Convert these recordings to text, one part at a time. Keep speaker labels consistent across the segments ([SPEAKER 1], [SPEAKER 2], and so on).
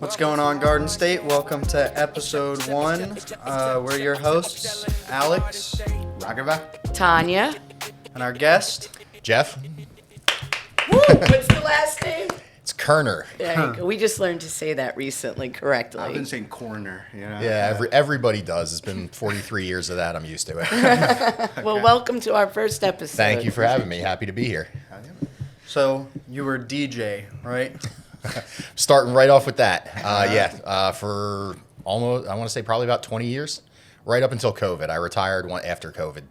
[SPEAKER 1] What's going on, Garden State? Welcome to episode 1. We're your hosts, Alex,
[SPEAKER 2] Raghava,
[SPEAKER 3] Tonya,
[SPEAKER 1] and our guest,
[SPEAKER 2] Jeff.
[SPEAKER 3] Woo! What's the last name?
[SPEAKER 2] It's Koerner.
[SPEAKER 3] There you go. We just learned to say that recently correctly.
[SPEAKER 4] I've been saying corner.
[SPEAKER 2] Yeah, everybody does. It's been 43 years of that. I'm used to it.
[SPEAKER 3] Well, welcome to our first episode.
[SPEAKER 2] Thank you for having me. Happy to be here.
[SPEAKER 1] So you were DJ, right?
[SPEAKER 2] Starting right off with that. For almost, I want to say probably about 20 years, right up until COVID. I retired after COVID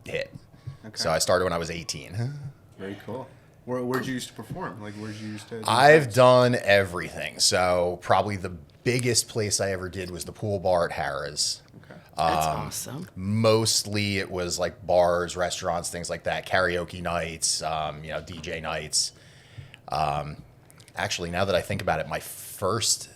[SPEAKER 2] hit.
[SPEAKER 4] Okay.
[SPEAKER 2] So I started when I was 18.
[SPEAKER 4] Very cool. Where'd you used to perform? Like, where'd you used to do
[SPEAKER 2] I've
[SPEAKER 4] gigs?
[SPEAKER 2] done everything. So probably the biggest place I ever did was the pool bar at Harrah's.
[SPEAKER 4] Okay.
[SPEAKER 3] That's awesome.
[SPEAKER 2] Mostly it was like bars, restaurants, things like that, karaoke nights, DJ nights. Actually, now that I think about it, my first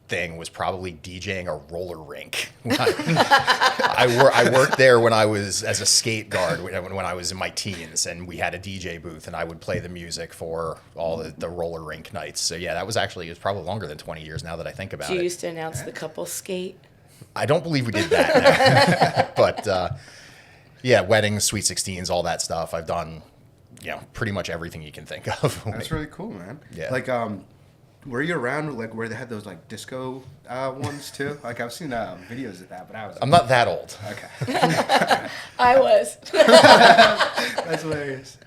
[SPEAKER 2] thing was probably DJing a roller rink. I worked there when I was as a skate guard when I was in my teens, and we had a DJ booth, and I would play the music for all the roller rink nights. So yeah, it was probably longer than 20 years now that I think about
[SPEAKER 3] You
[SPEAKER 2] it.
[SPEAKER 3] used to announce the couple skate.
[SPEAKER 2] I don't believe we did that, no. But weddings, sweet 16s, all that stuff. I've done, pretty much everything you can think of.
[SPEAKER 4] That's really cool, man.
[SPEAKER 2] Yeah.
[SPEAKER 4] Like, were you around like where they had those like disco ones too? Like I've seen videos of that, but
[SPEAKER 2] I'm not that old.
[SPEAKER 4] Okay.
[SPEAKER 3] I was.
[SPEAKER 4] That's hilarious.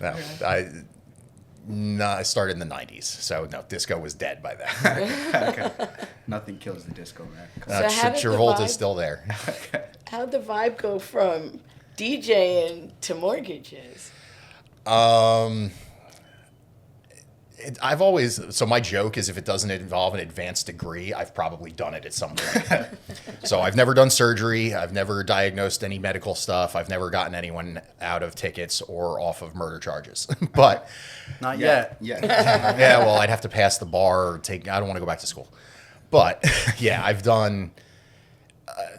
[SPEAKER 2] No, I started in the 90s, so no, disco was dead by then.
[SPEAKER 4] Okay. Nothing kills the disco, man.
[SPEAKER 3] So how did the
[SPEAKER 2] Travolta's
[SPEAKER 3] vibe-
[SPEAKER 2] still there.
[SPEAKER 3] How'd the vibe go from DJing to mortgages?
[SPEAKER 2] So my joke is if it doesn't involve an advanced degree, I've probably done it at some point. So I've never done surgery. I've never diagnosed any medical stuff. I've never gotten anyone out of tickets or off of murder charges. But
[SPEAKER 1] Not yet.
[SPEAKER 4] Yeah.
[SPEAKER 2] yeah, well, I'd have to pass the bar or I don't want to go back to school. But yeah, I've done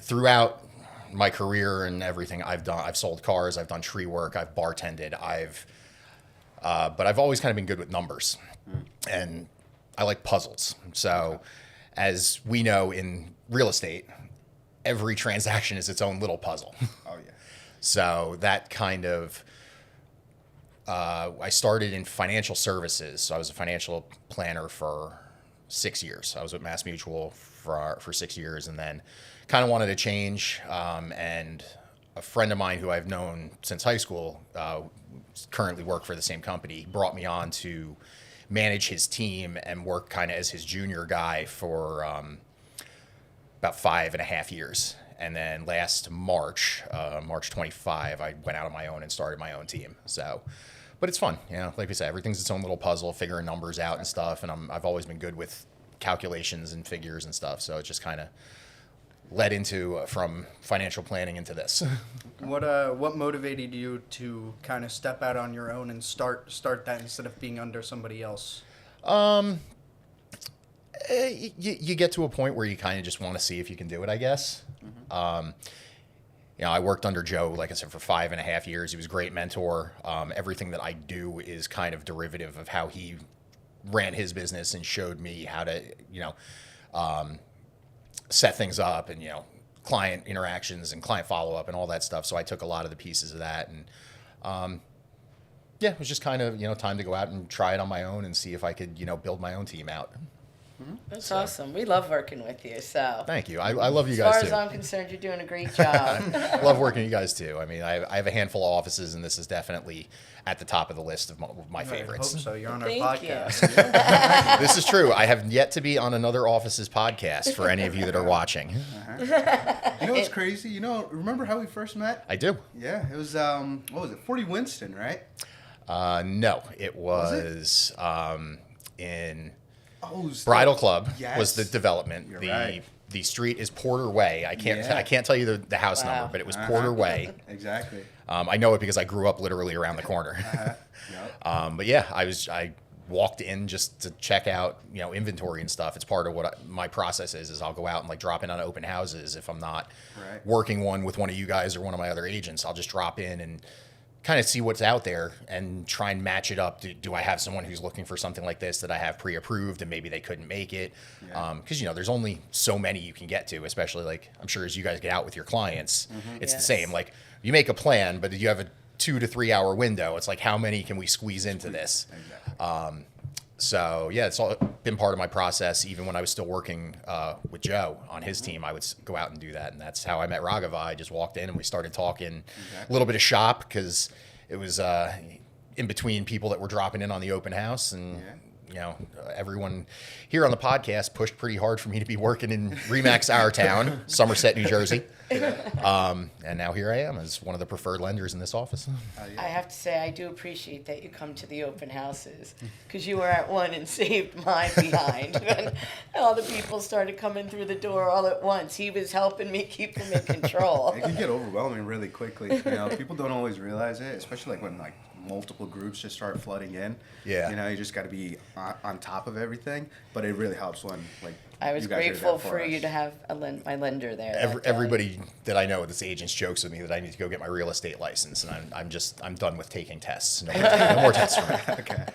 [SPEAKER 2] throughout my career and everything I've sold cars, I've done tree work, I've bartended, but I've always kind of been good with numbers, and I like puzzles. So, as we know in real estate, every transaction is its own little puzzle.
[SPEAKER 4] Oh yeah.
[SPEAKER 2] So that kind of, I started in financial services. So I was a financial planner for 6 years. I was with Mass Mutual for 6 years, and then kind of wanted to change. And a friend of mine who I've known since high school, currently work for the same company, brought me on to manage his team and work kind of as his junior guy for about 5.5 years. And then last March 25, I went out on my own and started my own team. So, but it's fun, like I said, everything's its own little puzzle, figuring numbers out and stuff. And I've always been good with calculations and figures and stuff. So it just kind of led into from financial planning into this.
[SPEAKER 1] What motivated you to kind of step out on your own and start that instead of being under somebody else?
[SPEAKER 2] You get to a point where you kind of just want to see if you can do it, I guess. Mm-hmm. I worked under Joe, like I said, for 5.5 years. He was a great mentor. Everything that I do is kind of derivative of how he ran his business and showed me how to, set things up and, client interactions and client follow-up and all that stuff. So I took a lot of the pieces of that. And, it was just kind of, time to go out and try it on my own and see if I could, build my own team out.
[SPEAKER 3] That's awesome. We love working with you. So
[SPEAKER 2] Thank you. I love you
[SPEAKER 3] as
[SPEAKER 2] guys
[SPEAKER 3] far
[SPEAKER 2] too.
[SPEAKER 3] as I'm concerned, you're doing a great job.
[SPEAKER 2] I love working with you guys too. I mean, I have a handful of offices, and this is definitely at the top of the list of my favorites.
[SPEAKER 1] I hope so. You're on our
[SPEAKER 3] Thank you.
[SPEAKER 1] podcast.
[SPEAKER 2] This is true. I have yet to be on another office's podcast for any of you that are watching.
[SPEAKER 4] You know what's crazy? Remember how we first met?
[SPEAKER 2] I do.
[SPEAKER 4] Yeah. It was what was it? 40 Winston, right?
[SPEAKER 2] No, it was in
[SPEAKER 4] Oh,
[SPEAKER 2] Bridal Club
[SPEAKER 4] Yes.
[SPEAKER 2] was the development.
[SPEAKER 4] You're right.
[SPEAKER 2] The street is Porter Way. I can't tell you the house
[SPEAKER 3] Wow.
[SPEAKER 2] number, but it was Porter Way.
[SPEAKER 4] Exactly.
[SPEAKER 2] I know it because I grew up literally around the corner.
[SPEAKER 4] Yep.
[SPEAKER 2] But yeah, I walked in just to check out, inventory and stuff. It's part of what my process is I'll go out and like drop in on open houses. If I'm not
[SPEAKER 4] Right.
[SPEAKER 2] working one with one of you guys or one of my other agents, I'll just drop in and kind of see what's out there and try and match it up. Do I have someone who's looking for something like this that I have pre-approved and maybe they couldn't make it? Because, there's only so many you can get to, especially like I'm sure as you guys get out with your clients, it's the same. Like you make a plan, but you have a 2 to 3 hour window. It's like, how many can we squeeze into this?
[SPEAKER 4] Exactly.
[SPEAKER 2] So yeah, it's all been part of my process. Even when I was still working with Joe on his team, I would go out and do that, and that's how I met Raghava. I just walked in and we started talking a little bit of shop because it was in between people that were dropping in on the open house, and everyone here on the podcast pushed pretty hard for me to be working in Remax, our town, Somerset, New Jersey. And now here I am as one of the preferred lenders in this office.
[SPEAKER 3] I have to say, I do appreciate that you come to the open houses, because you were at one and saved my behind. When all the people started coming through the door all at once, he was helping me keep them in control.
[SPEAKER 4] It can get overwhelming really quickly. People don't always realize it, especially like when multiple groups just start flooding in.
[SPEAKER 2] Yeah.
[SPEAKER 4] You just got to be on top of everything. But it really helps when
[SPEAKER 3] I was
[SPEAKER 4] you guys are
[SPEAKER 3] grateful
[SPEAKER 4] there
[SPEAKER 3] for
[SPEAKER 4] us.
[SPEAKER 3] you to have my lender there. that day.
[SPEAKER 2] Everybody that I know that's agents jokes with me that I need to go get my real estate license, and I'm done with taking tests. No more tests for me.
[SPEAKER 4] Okay.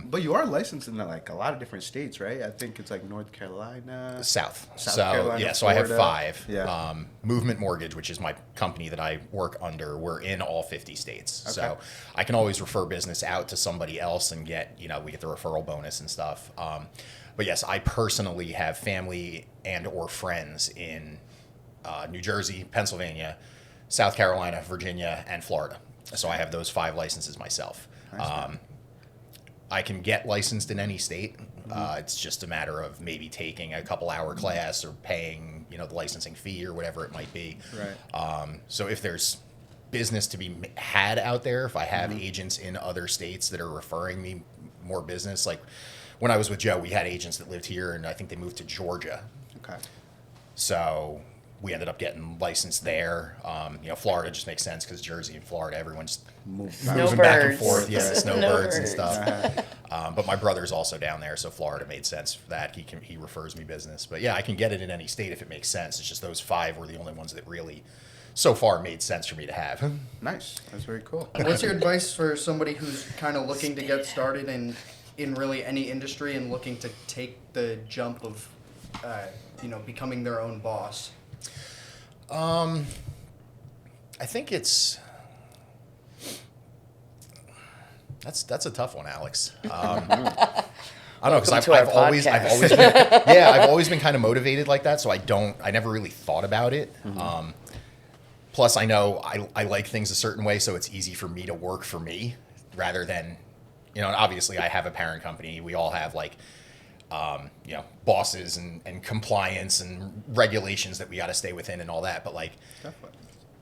[SPEAKER 4] But you are licensed in a lot of different states, right? I think it's like North Carolina.
[SPEAKER 2] South.
[SPEAKER 4] South
[SPEAKER 2] So
[SPEAKER 4] Carolina,
[SPEAKER 2] so I have
[SPEAKER 4] Florida.
[SPEAKER 2] 5.
[SPEAKER 4] Yeah.
[SPEAKER 2] Movement Mortgage, which is my company that I work under, we're in all 50 states.
[SPEAKER 4] Okay.
[SPEAKER 2] So I can always refer business out to somebody else and get, we get the referral bonus and stuff. But yes, I personally have family and or friends in New Jersey, Pennsylvania, South Carolina, Virginia, and Florida. So I have those 5 licenses myself.
[SPEAKER 4] Nice.
[SPEAKER 2] I can get licensed in any state. It's just a matter of maybe taking a couple hour class or paying, the licensing fee or whatever it might be.
[SPEAKER 4] Right.
[SPEAKER 2] So if there's business to be had out there, if I have agents in other states that are referring me more business, like when I was with Joe, we had agents that lived here, and I think they moved to Georgia.
[SPEAKER 4] Okay.
[SPEAKER 2] So we ended up getting licensed there. Florida just makes sense because Jersey and Florida, everyone's moving back and forth. Yeah, snowbirds and stuff. But my brother's also down there, so Florida made sense for that. He refers me business. But yeah, I can get it in any state if it makes sense. It's just those 5 were the only ones that really, so far, made sense for me to have.
[SPEAKER 4] Nice. That's very cool.
[SPEAKER 1] What's your advice for somebody who's kind of looking to get started in really any industry and looking to take the jump of, becoming their own boss?
[SPEAKER 2] I think that's a tough one, Alex. I don't know, because I've always been kind of motivated like that, so I never really thought about it. Plus, I know I like things a certain way, so it's easy for me to work for me rather than, and obviously I have a parent company. We all have bosses and compliance and regulations that we got to stay within and all that. But
[SPEAKER 4] Definitely.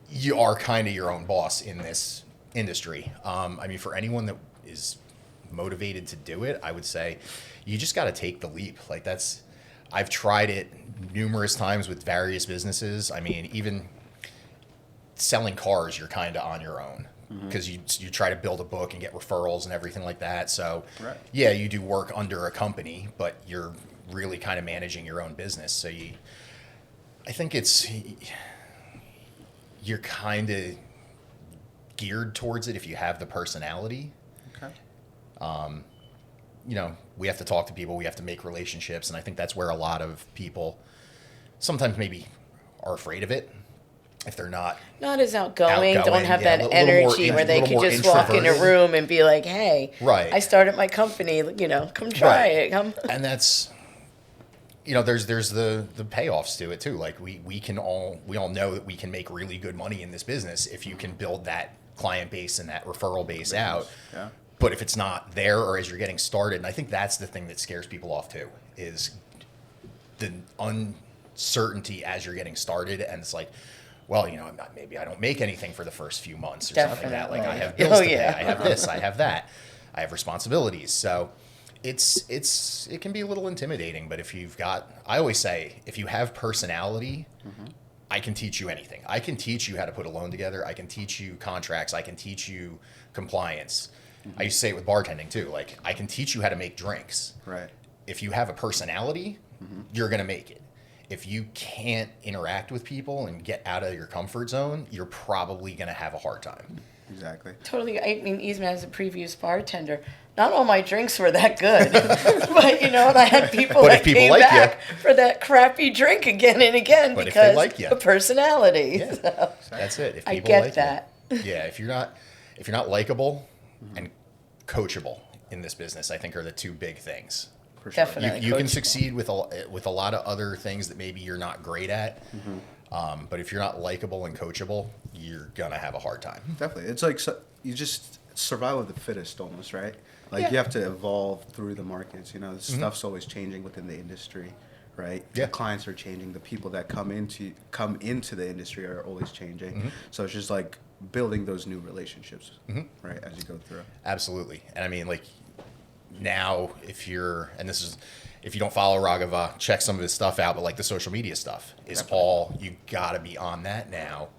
[SPEAKER 2] you are kind of your own boss in this industry. For anyone that is motivated to do it, I would say you just got to take the leap. I've tried it numerous times with various businesses. Even selling cars, you're kind of on your own because you try to build a book and get referrals and everything like that. So
[SPEAKER 4] Right.
[SPEAKER 2] yeah, you do work under a company, but you're really kind of managing your own business. So I think you're kind of geared towards it if you have the personality.
[SPEAKER 4] Okay.
[SPEAKER 2] We have to talk to people, we have to make relationships, and I think that's where a lot of people sometimes maybe are afraid of it if they're not
[SPEAKER 3] as outgoing, don't have
[SPEAKER 2] yeah,
[SPEAKER 3] that
[SPEAKER 2] a little more
[SPEAKER 3] energy where they
[SPEAKER 2] little
[SPEAKER 3] can
[SPEAKER 2] more
[SPEAKER 3] just walk in a
[SPEAKER 2] introverted.
[SPEAKER 3] room and be like, hey,
[SPEAKER 2] Right.
[SPEAKER 3] I started my company, come try it. Come.
[SPEAKER 2] And that's there's the payoffs to it too. We all know that we can make really good money in this business if you can build that client base and that referral base out.
[SPEAKER 4] Yeah.
[SPEAKER 2] But if it's not there, or as you're getting started, and I think that's the thing that scares people off too, is the uncertainty as you're getting started. And it's like, well, maybe I don't make anything for the first few months or something like that. I have bills to pay. I have this, I have that, I have responsibilities. So it can be a little intimidating, but I always say, if you have personality, I can teach you anything. I can teach you how to put a loan together. I can teach you contracts. I can teach you compliance. I used to say it with bartending too. I can teach you how to make drinks.
[SPEAKER 4] Right.
[SPEAKER 2] If you have a personality, you're going to make it. If you can't interact with people and get out of your comfort zone, you're probably going to have a hard time.
[SPEAKER 4] Exactly.
[SPEAKER 3] Totally. I mean, Eastman as a previous bartender, not all my drinks were that good, but and I had people
[SPEAKER 2] But
[SPEAKER 3] that
[SPEAKER 2] if people
[SPEAKER 3] came
[SPEAKER 2] like
[SPEAKER 3] back for that crappy drink again and again
[SPEAKER 2] But if they
[SPEAKER 3] because
[SPEAKER 2] like you.
[SPEAKER 3] of personality.
[SPEAKER 2] Yeah.
[SPEAKER 3] So,
[SPEAKER 2] That's it. If
[SPEAKER 3] I
[SPEAKER 2] people
[SPEAKER 3] get
[SPEAKER 2] like
[SPEAKER 3] that.
[SPEAKER 2] You. Yeah, if you're not likable and coachable in this business, I think are the two big things.
[SPEAKER 4] For sure.
[SPEAKER 3] Definitely.
[SPEAKER 2] You can
[SPEAKER 3] coachable.
[SPEAKER 2] succeed with a lot of other things that maybe you're not great at. But if you're not likable and coachable, you're gonna have a hard time.
[SPEAKER 4] Definitely. It's like you just survival of the fittest almost, right? Like
[SPEAKER 2] Yeah.
[SPEAKER 4] you have to evolve through the markets. Stuff's always changing within the industry, right?
[SPEAKER 2] Yeah.
[SPEAKER 4] The clients are changing. The people that come into the industry are always changing. So it's just like building those new relationships, right, as you go through.
[SPEAKER 2] Absolutely. And I mean, like now, if you don't follow Raghava, check some of his stuff out. But like the social media stuff is all you got to be on that now.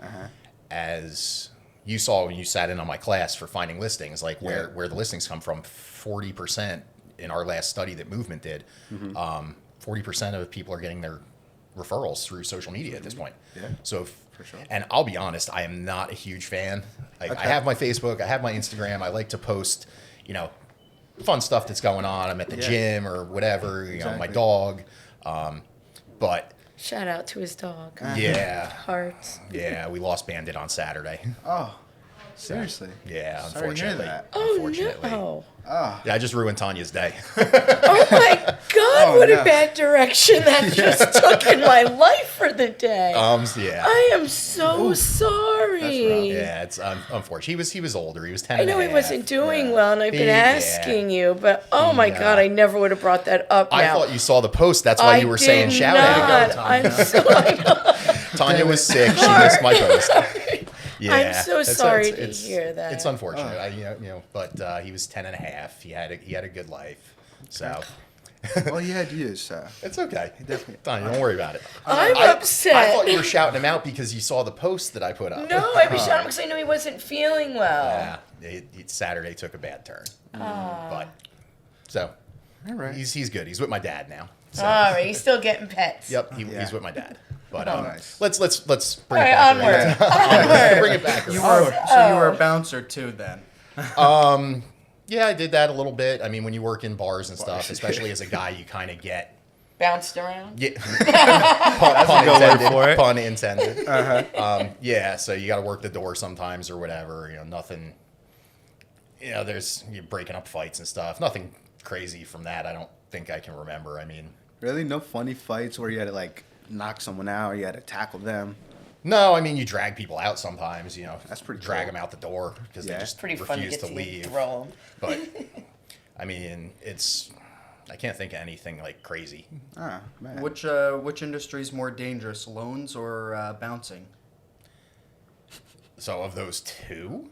[SPEAKER 2] As you saw when you sat in on my class for finding listings, like where the listings come from, 40% in our last study that Movement did, 40% of people are getting their referrals through social media at this point.
[SPEAKER 4] Yeah.
[SPEAKER 2] So,
[SPEAKER 4] For sure.
[SPEAKER 2] and I'll be honest, I am not a huge fan. I
[SPEAKER 4] Okay.
[SPEAKER 2] have my Facebook, I have my Instagram. I like to post, fun stuff that's going on. I'm at the gym or whatever, my
[SPEAKER 4] Exactly.
[SPEAKER 2] dog. But
[SPEAKER 3] Shout out to his dog.
[SPEAKER 2] yeah,
[SPEAKER 3] Hearts.
[SPEAKER 2] yeah, we lost Bandit on Saturday.
[SPEAKER 4] Oh, seriously?
[SPEAKER 2] Yeah,
[SPEAKER 4] Sorry to hear
[SPEAKER 2] unfortunately.
[SPEAKER 4] that.
[SPEAKER 3] Oh
[SPEAKER 2] Unfortunately.
[SPEAKER 3] no.
[SPEAKER 4] Oh,
[SPEAKER 2] Yeah, I just ruined Tanya's day.
[SPEAKER 3] Oh my God,
[SPEAKER 4] Oh,
[SPEAKER 3] what
[SPEAKER 4] no.
[SPEAKER 3] a bad direction that just took in my life for the day.
[SPEAKER 2] Yeah.
[SPEAKER 3] I am so sorry.
[SPEAKER 2] Yeah, it's unfortunate. He was older. He was 10
[SPEAKER 3] I
[SPEAKER 2] and a
[SPEAKER 3] know he
[SPEAKER 2] half.
[SPEAKER 3] wasn't doing well, and I've been
[SPEAKER 2] Yeah.
[SPEAKER 3] asking you, but oh my God, I never would have brought that up
[SPEAKER 2] I
[SPEAKER 3] now.
[SPEAKER 2] thought you saw the post. That's why you were saying
[SPEAKER 3] did
[SPEAKER 2] shout out.
[SPEAKER 3] not. I'm so, I know.
[SPEAKER 2] Tanya was sick. She missed my post. Yeah,
[SPEAKER 3] I'm so
[SPEAKER 2] it's-
[SPEAKER 3] sorry
[SPEAKER 2] it's-
[SPEAKER 3] to hear that.
[SPEAKER 2] It's unfortunate. But he was 10 and a half. He had a good life. So
[SPEAKER 4] all you had to use, so.
[SPEAKER 2] it's okay.
[SPEAKER 4] Definitely.
[SPEAKER 2] Tanya, don't worry about it.
[SPEAKER 3] I'm
[SPEAKER 2] I
[SPEAKER 3] upset.
[SPEAKER 2] thought you were shouting him out because you saw the post that I put up.
[SPEAKER 3] No, I was shouting because I knew he wasn't feeling well.
[SPEAKER 2] Yeah, Saturday took a bad turn. But so
[SPEAKER 4] All right.
[SPEAKER 2] he's good. He's with my dad now. So,
[SPEAKER 3] All right, he's still getting pets.
[SPEAKER 2] yep,
[SPEAKER 4] Yeah.
[SPEAKER 2] he's with my dad. But
[SPEAKER 4] Nice.
[SPEAKER 2] let's
[SPEAKER 3] All
[SPEAKER 2] bring it
[SPEAKER 3] right,
[SPEAKER 2] back.
[SPEAKER 3] onward.
[SPEAKER 2] Onward. Bring it back.
[SPEAKER 1] You
[SPEAKER 2] around.
[SPEAKER 1] were so you were a bouncer too then.
[SPEAKER 2] Yeah, I did that a little bit. I mean, when you work in bars and stuff, especially as a guy, you kind of get
[SPEAKER 3] Bounced around.
[SPEAKER 2] yeah. pun
[SPEAKER 4] good word
[SPEAKER 2] intended.
[SPEAKER 4] for it.
[SPEAKER 2] Pun intended. Yeah, so you got to work the door sometimes or whatever. Nothing. There's you're breaking up fights and stuff. Nothing crazy from that. I don't think I can remember. I mean,
[SPEAKER 4] Really? No funny fights where you had to, like, knock someone out or you had to tackle them?
[SPEAKER 2] no. I mean, you drag people out sometimes.
[SPEAKER 4] That's pretty
[SPEAKER 2] drag
[SPEAKER 4] cool.
[SPEAKER 2] them out the door because they
[SPEAKER 4] Yeah.
[SPEAKER 2] just
[SPEAKER 3] Pretty fun to
[SPEAKER 2] refuse
[SPEAKER 3] get
[SPEAKER 2] to
[SPEAKER 3] to
[SPEAKER 2] leave.
[SPEAKER 3] throw him.
[SPEAKER 2] But I mean, I can't think of anything like crazy.
[SPEAKER 4] Ah, man.
[SPEAKER 1] Which industry is more dangerous, loans or bouncing?
[SPEAKER 2] So of those two,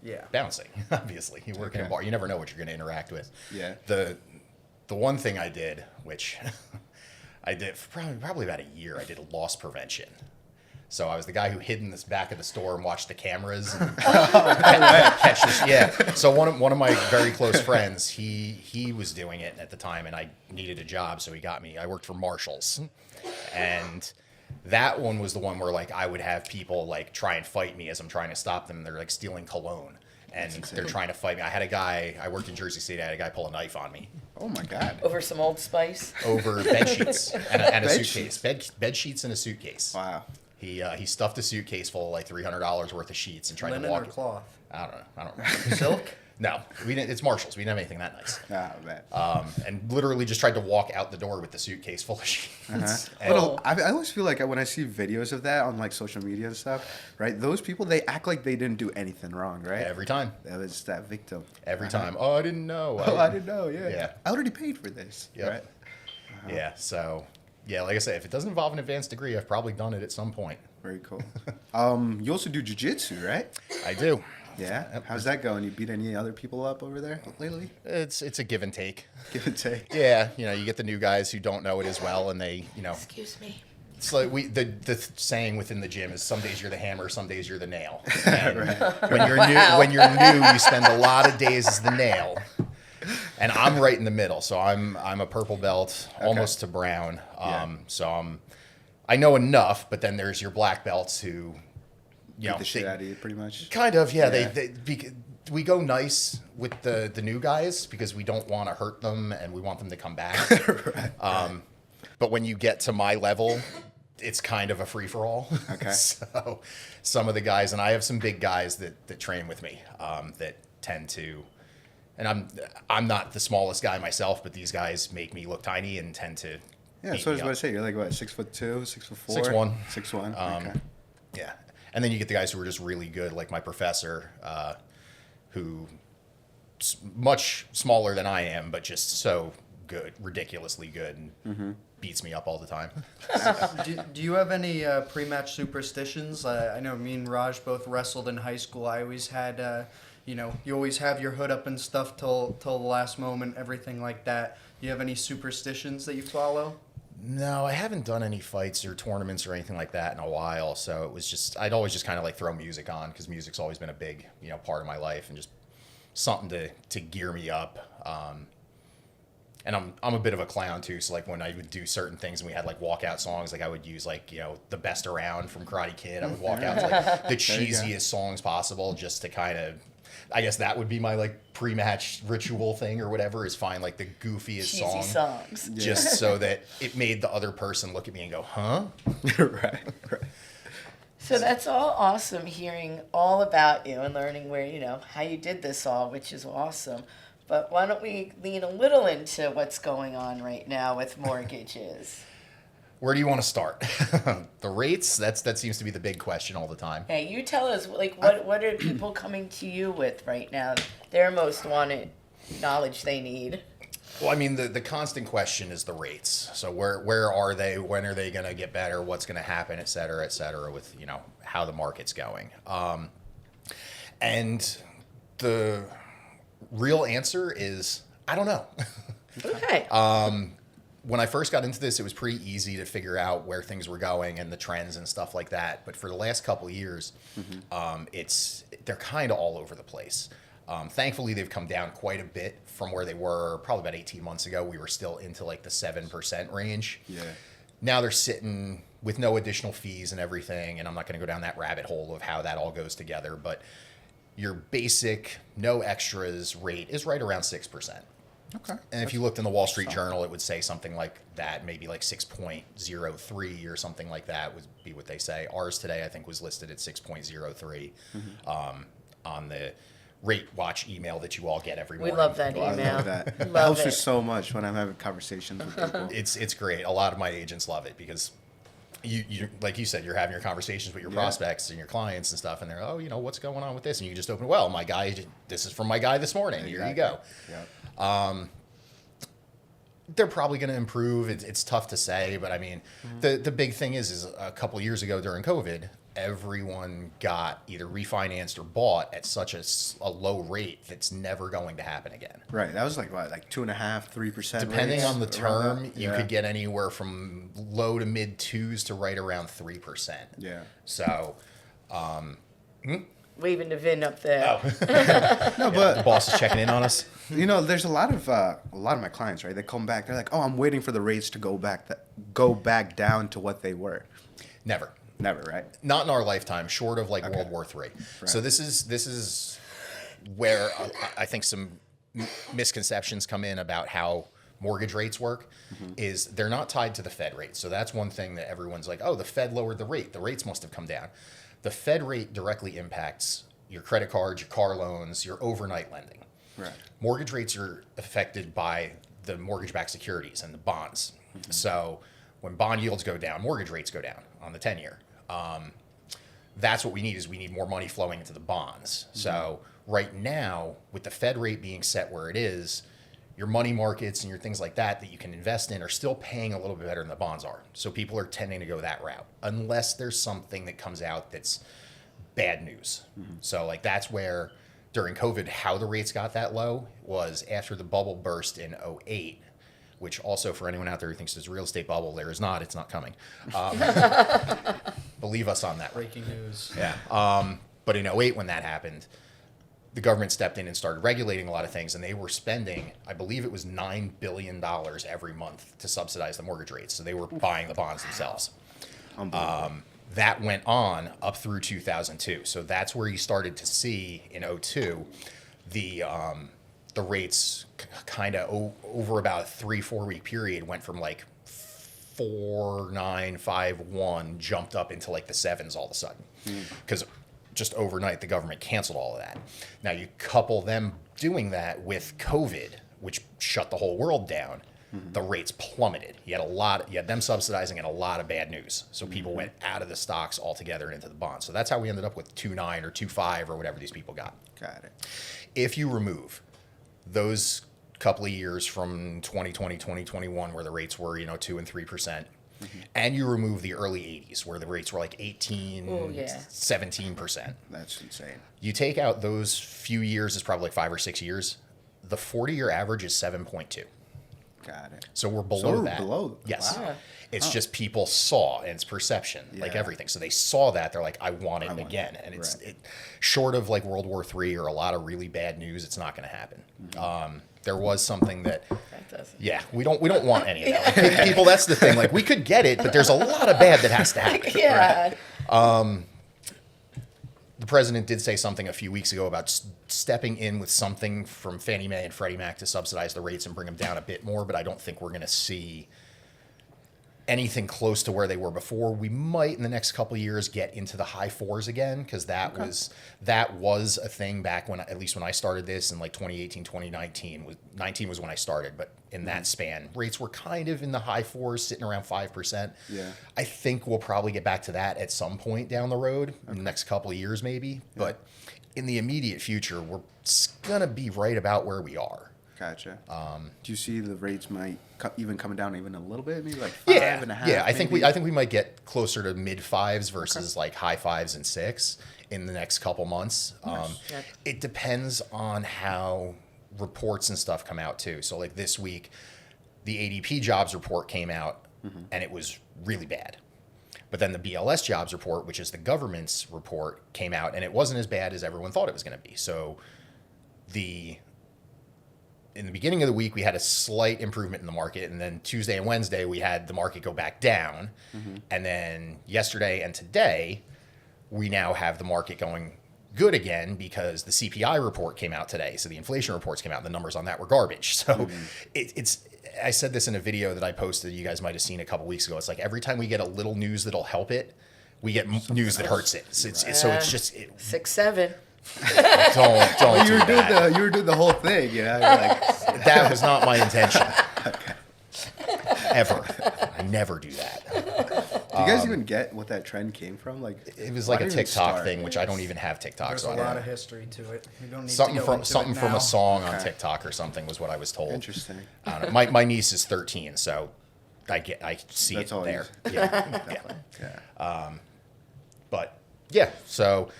[SPEAKER 1] Yeah.
[SPEAKER 2] bouncing, obviously. You work in a
[SPEAKER 4] Okay.
[SPEAKER 2] bar, you never know what you're going to interact with.
[SPEAKER 4] Yeah.
[SPEAKER 2] The one thing I did, which I did for probably about a year, I did loss prevention. So I was the guy who hid in this back of the store and watched the cameras and catch this. Yeah. So one of my very close friends, he was doing it at the time, and I needed a job, so he got me. I worked for Marshalls, and that one was the one where like I would have people like try and fight me as I'm trying to stop them. They're like stealing cologne, and they're trying to fight me. I worked in Jersey City. I had a guy pull a knife on me
[SPEAKER 4] Oh, my God.
[SPEAKER 3] Over some Old Spice.
[SPEAKER 2] over bed sheets and a
[SPEAKER 4] Bed
[SPEAKER 2] suitcase. Bed sheets and a suitcase.
[SPEAKER 4] Wow.
[SPEAKER 2] He stuffed a suitcase full of like $300 worth of sheets and tried
[SPEAKER 1] Linen
[SPEAKER 2] to walk.
[SPEAKER 1] or cloth?
[SPEAKER 2] I don't know.
[SPEAKER 1] Silk?
[SPEAKER 2] No, we didn't. It's Marshalls. We didn't have anything that nice.
[SPEAKER 4] Ah, man.
[SPEAKER 2] And literally just tried to walk out the door with the suitcase full of sheets. And-
[SPEAKER 4] But I always feel like when I see videos of that on like social media and stuff, right? Those people, they act like they didn't do anything wrong, right?
[SPEAKER 2] every time.
[SPEAKER 4] That was that victim.
[SPEAKER 2] Every time. Oh, I didn't know.
[SPEAKER 4] Oh, I didn't know. Yeah.
[SPEAKER 2] Yeah.
[SPEAKER 4] I already paid for this.
[SPEAKER 2] Yep.
[SPEAKER 4] Right.
[SPEAKER 2] Yeah. So, yeah, like I said, if it doesn't involve an advanced degree, I've probably done it at some point.
[SPEAKER 4] Very cool. You also do jujitsu, right?
[SPEAKER 2] I do.
[SPEAKER 4] Yeah. How's that going? You beat any other people up over there lately?
[SPEAKER 2] It's a give and take.
[SPEAKER 4] Give and take.
[SPEAKER 2] Yeah, you get the new guys who don't know it as well, and they,
[SPEAKER 3] Excuse me.
[SPEAKER 2] it's like the saying within the gym is some days you're the hammer, some days you're the nail. And when you're
[SPEAKER 3] Wow.
[SPEAKER 2] when you're new, you spend a lot of days as the nail. And I'm right in the middle, so I'm a purple belt, almost to brown.
[SPEAKER 4] Yeah.
[SPEAKER 2] So I know enough, but then there's your black belts who you
[SPEAKER 4] Beat
[SPEAKER 2] know,
[SPEAKER 4] the shit out of you, pretty much.
[SPEAKER 2] kind of, yeah.
[SPEAKER 4] Yeah.
[SPEAKER 2] We go nice with the new guys because we don't want to hurt them and we want them to come back.
[SPEAKER 4] Right.
[SPEAKER 2] But when you get to my level, it's kind of a free for all.
[SPEAKER 4] Okay.
[SPEAKER 2] So some of the guys, and I have some big guys that train with me that tend to, and I'm not the smallest guy myself, but these guys make me look tiny and tend to.
[SPEAKER 4] Yeah, so I was about to say, you're like, what, 6'2", 6'4"?
[SPEAKER 2] 6'1".
[SPEAKER 4] 6'1", okay.
[SPEAKER 2] Yeah. And then you get the guys who are just really good, like my professor, who much smaller than I am, but just so good, ridiculously good, and beats me up all the time.
[SPEAKER 1] Do you have any pre-match superstitions? I know me and Raj both wrestled in high school. I always had, you always have your hood up and stuff till the last moment, everything like that. Do you have any superstitions that you follow?
[SPEAKER 2] No, I haven't done any fights or tournaments or anything like that in a while. So it was just, I'd always just kind of like throw music on because music's always been a big, part of my life and just something to gear me up. And I'm a bit of a clown too. So like when I would do certain things and we had like walkout songs, like I would use like, The Best Around from Karate Kid. I would walk out to like the cheesiest songs possible just to kind of, I guess that would be my like pre-match ritual thing or whatever, is find like the goofiest
[SPEAKER 3] Cheesy songs.
[SPEAKER 2] just so that it made the other person look at me and go, huh?
[SPEAKER 4] Right.
[SPEAKER 3] So that's all awesome, hearing all about you and learning where, how you did this all, which is awesome. But why don't we lean a little into what's going on right now with mortgages?
[SPEAKER 2] Where do you want to start? The rates? That seems to be the big question all the time.
[SPEAKER 3] Hey, you tell us, like, what are people coming to you with right now? Their most wanted knowledge they need.
[SPEAKER 2] Well, I mean, the constant question is the rates. So where are they? When are they going to get better? What's going to happen, et cetera, with, how the market's going. And the real answer is, I don't know.
[SPEAKER 3] Okay.
[SPEAKER 2] When I first got into this, it was pretty easy to figure out where things were going and the trends and stuff like that. But for the last couple of years, they're kind of all over the place. Thankfully, they've come down quite a bit from where they were probably about 18 months ago. We were still into like the 7% range.
[SPEAKER 4] Yeah.
[SPEAKER 2] Now they're sitting with no additional fees and everything. And I'm not going to go down that rabbit hole of how that all goes together. But your basic, no extras rate is right around 6%.
[SPEAKER 4] Okay.
[SPEAKER 2] And if you looked in the Wall Street Journal, it would say something like that, maybe like 6.03 or something like that would be what they say. Ours today, I think, was listed at 6.03 on the Rate Watch email that you all get every morning.
[SPEAKER 3] We love that
[SPEAKER 4] I
[SPEAKER 3] email.
[SPEAKER 4] love that. It
[SPEAKER 3] Love
[SPEAKER 4] helps
[SPEAKER 3] it.
[SPEAKER 4] me so much when I'm having conversations with people.
[SPEAKER 2] It's great. A lot of my agents love it because you like you said, you're having your conversations with your prospects and your clients and stuff, and they're, what's going on with this? And you just open, well, my guy, this is from my guy this morning. Here you go.
[SPEAKER 4] Yep.
[SPEAKER 2] They're probably going to improve. It's tough to say, but I mean, the big thing is a couple years ago during COVID, everyone got either refinanced or bought at such a low rate that's never going to happen again.
[SPEAKER 4] Right. That was like what, like 2.5%, 3%.
[SPEAKER 2] Depending
[SPEAKER 4] rates
[SPEAKER 2] on the
[SPEAKER 4] around
[SPEAKER 2] term,
[SPEAKER 4] that?
[SPEAKER 2] you could get anywhere from low to mid 2s to right around 3%.
[SPEAKER 4] Yeah.
[SPEAKER 2] So,
[SPEAKER 3] Waving the VIN up there.
[SPEAKER 4] No, but
[SPEAKER 2] the boss is checking in on us.
[SPEAKER 4] there's a lot of my clients, right? They come back. They're like, "Oh, I'm waiting for the rates to go back down to what they were."
[SPEAKER 2] Never.
[SPEAKER 4] Never, right?
[SPEAKER 2] Not in our lifetime, short of like World War III.
[SPEAKER 4] Right.
[SPEAKER 2] So this is where I think some misconceptions come in about how mortgage rates work. Is they're not tied to the Fed rate. So that's one thing that everyone's like, oh, the Fed lowered the rate. The rates must have come down. The Fed rate directly impacts your credit cards, your car loans, your overnight lending.
[SPEAKER 4] Right.
[SPEAKER 2] Mortgage rates are affected by the mortgage-backed securities and the bonds. So when bond yields go down, mortgage rates go down on the 10-year. That's what we need, is we need more money flowing into the bonds. So right now, with the Fed rate being set where it is, your money markets and your things like that you can invest in are still paying a little bit better than the bonds are. So people are tending to go that route, unless there's something that comes out that's bad news. So like that's where during COVID, how the rates got that low was after the bubble burst in 2008, which also for anyone out there who thinks there's a real estate bubble, there is not. It's not coming. Believe us on that.
[SPEAKER 1] Breaking news.
[SPEAKER 2] Yeah. But in 2008, when that happened, the government stepped in and started regulating a lot of things, and they were spending, I believe it was $9 billion every month to subsidize the mortgage rates. So they were buying the bonds themselves.
[SPEAKER 4] Unbelievable.
[SPEAKER 2] That went on up through 2002. So that's where you started to see in '02 the rates kind of over about a 3-4 week period went from like 4.951 jumped up into like the sevens all of a sudden, because just overnight the government canceled all of that. Now you couple them doing that with COVID, which shut the whole world down. The rates plummeted. You had them subsidizing and a lot of bad news. So people went out of the stocks altogether and into the bonds. So that's how we ended up with 2.9 or 2.5 or whatever these people got.
[SPEAKER 4] Got it.
[SPEAKER 2] If you remove those couple of years from 2020, 2021, where the rates were, 2 and 3%, and you remove the early 80s where the rates were like 18, 17%.
[SPEAKER 4] That's insane.
[SPEAKER 2] You take out those few years, it's probably like 5 or 6 years. The 40-year average is 7.2.
[SPEAKER 4] Got it.
[SPEAKER 2] So we're below that.
[SPEAKER 4] Below.
[SPEAKER 2] Yes.
[SPEAKER 4] Wow.
[SPEAKER 2] It's just people saw, and it's perception, like
[SPEAKER 4] Yeah.
[SPEAKER 2] everything. So they saw that, they're like, I want it again. And it's short of like World War III or a lot of really bad news, it's not going to happen. There was something that
[SPEAKER 3] doesn't.
[SPEAKER 2] yeah, we don't want any of that. Like, people, that's the thing. Like, we could get it, but there's a lot of bad that has to happen.
[SPEAKER 3] Yeah.
[SPEAKER 2] The president did say something a few weeks ago about stepping in with something from Fannie Mae and Freddie Mac to subsidize the rates and bring them down a bit more, but I don't think we're going to see anything close to where they were before. We might in the next couple of years get into the high fours again, because that was a thing back when, at least when I started this in like 2018, 2019. 19 was when I started, but in that span, rates were kind of in the high fours, sitting around 5%.
[SPEAKER 4] Yeah.
[SPEAKER 2] I think we'll probably get back to that at some point down the road, in the next couple of years maybe. But in the immediate future, we're gonna be right about where we are.
[SPEAKER 4] Gotcha. Do you see the rates might even coming down even a little bit, maybe like 5.5?
[SPEAKER 2] Yeah, I think
[SPEAKER 4] maybe?
[SPEAKER 2] we might get closer to mid fives versus like high fives and 6 in the next couple months. It depends on how reports and stuff come out too. So like this week, the ADP jobs report came out, and it was really bad. But then the BLS jobs report, which is the government's report, came out, and it wasn't as bad as everyone thought it was going to be. So in the beginning of the week, we had a slight improvement in the market, and then Tuesday and Wednesday, we had the market go back down. And then yesterday and today, we now have the market going good again because the CPI report came out today. So the inflation reports came out, the numbers on that were garbage. So I said this in a video that I posted, you guys might have seen a couple weeks ago. It's like every time we get a little news that'll help it, we get news that hurts it. So it's just...
[SPEAKER 3] 6, 7.
[SPEAKER 2] Don't do that.
[SPEAKER 4] You were doing the whole thing, yeah. You're like,
[SPEAKER 2] That was not my intention. Ever. I never do that.
[SPEAKER 4] do you guys even get what that trend came from? Like,
[SPEAKER 2] It was
[SPEAKER 4] why
[SPEAKER 2] like a
[SPEAKER 4] did it even
[SPEAKER 2] TikTok
[SPEAKER 4] start?
[SPEAKER 2] thing, which I don't even have TikTok.
[SPEAKER 1] There's
[SPEAKER 2] So
[SPEAKER 1] a
[SPEAKER 2] I don't
[SPEAKER 1] lot
[SPEAKER 2] know.
[SPEAKER 1] of history to it. We don't need
[SPEAKER 2] Something
[SPEAKER 1] to go
[SPEAKER 2] from
[SPEAKER 1] into
[SPEAKER 2] something
[SPEAKER 1] it
[SPEAKER 2] from
[SPEAKER 1] now.
[SPEAKER 2] a song on
[SPEAKER 4] Okay.
[SPEAKER 2] TikTok or something was what I was told.
[SPEAKER 4] Interesting.
[SPEAKER 2] I don't know. My niece is 13, so I see
[SPEAKER 4] That's
[SPEAKER 2] it
[SPEAKER 4] all
[SPEAKER 2] there.
[SPEAKER 4] you-
[SPEAKER 2] Yeah.
[SPEAKER 4] Definitely. Yeah.
[SPEAKER 2] But yeah, so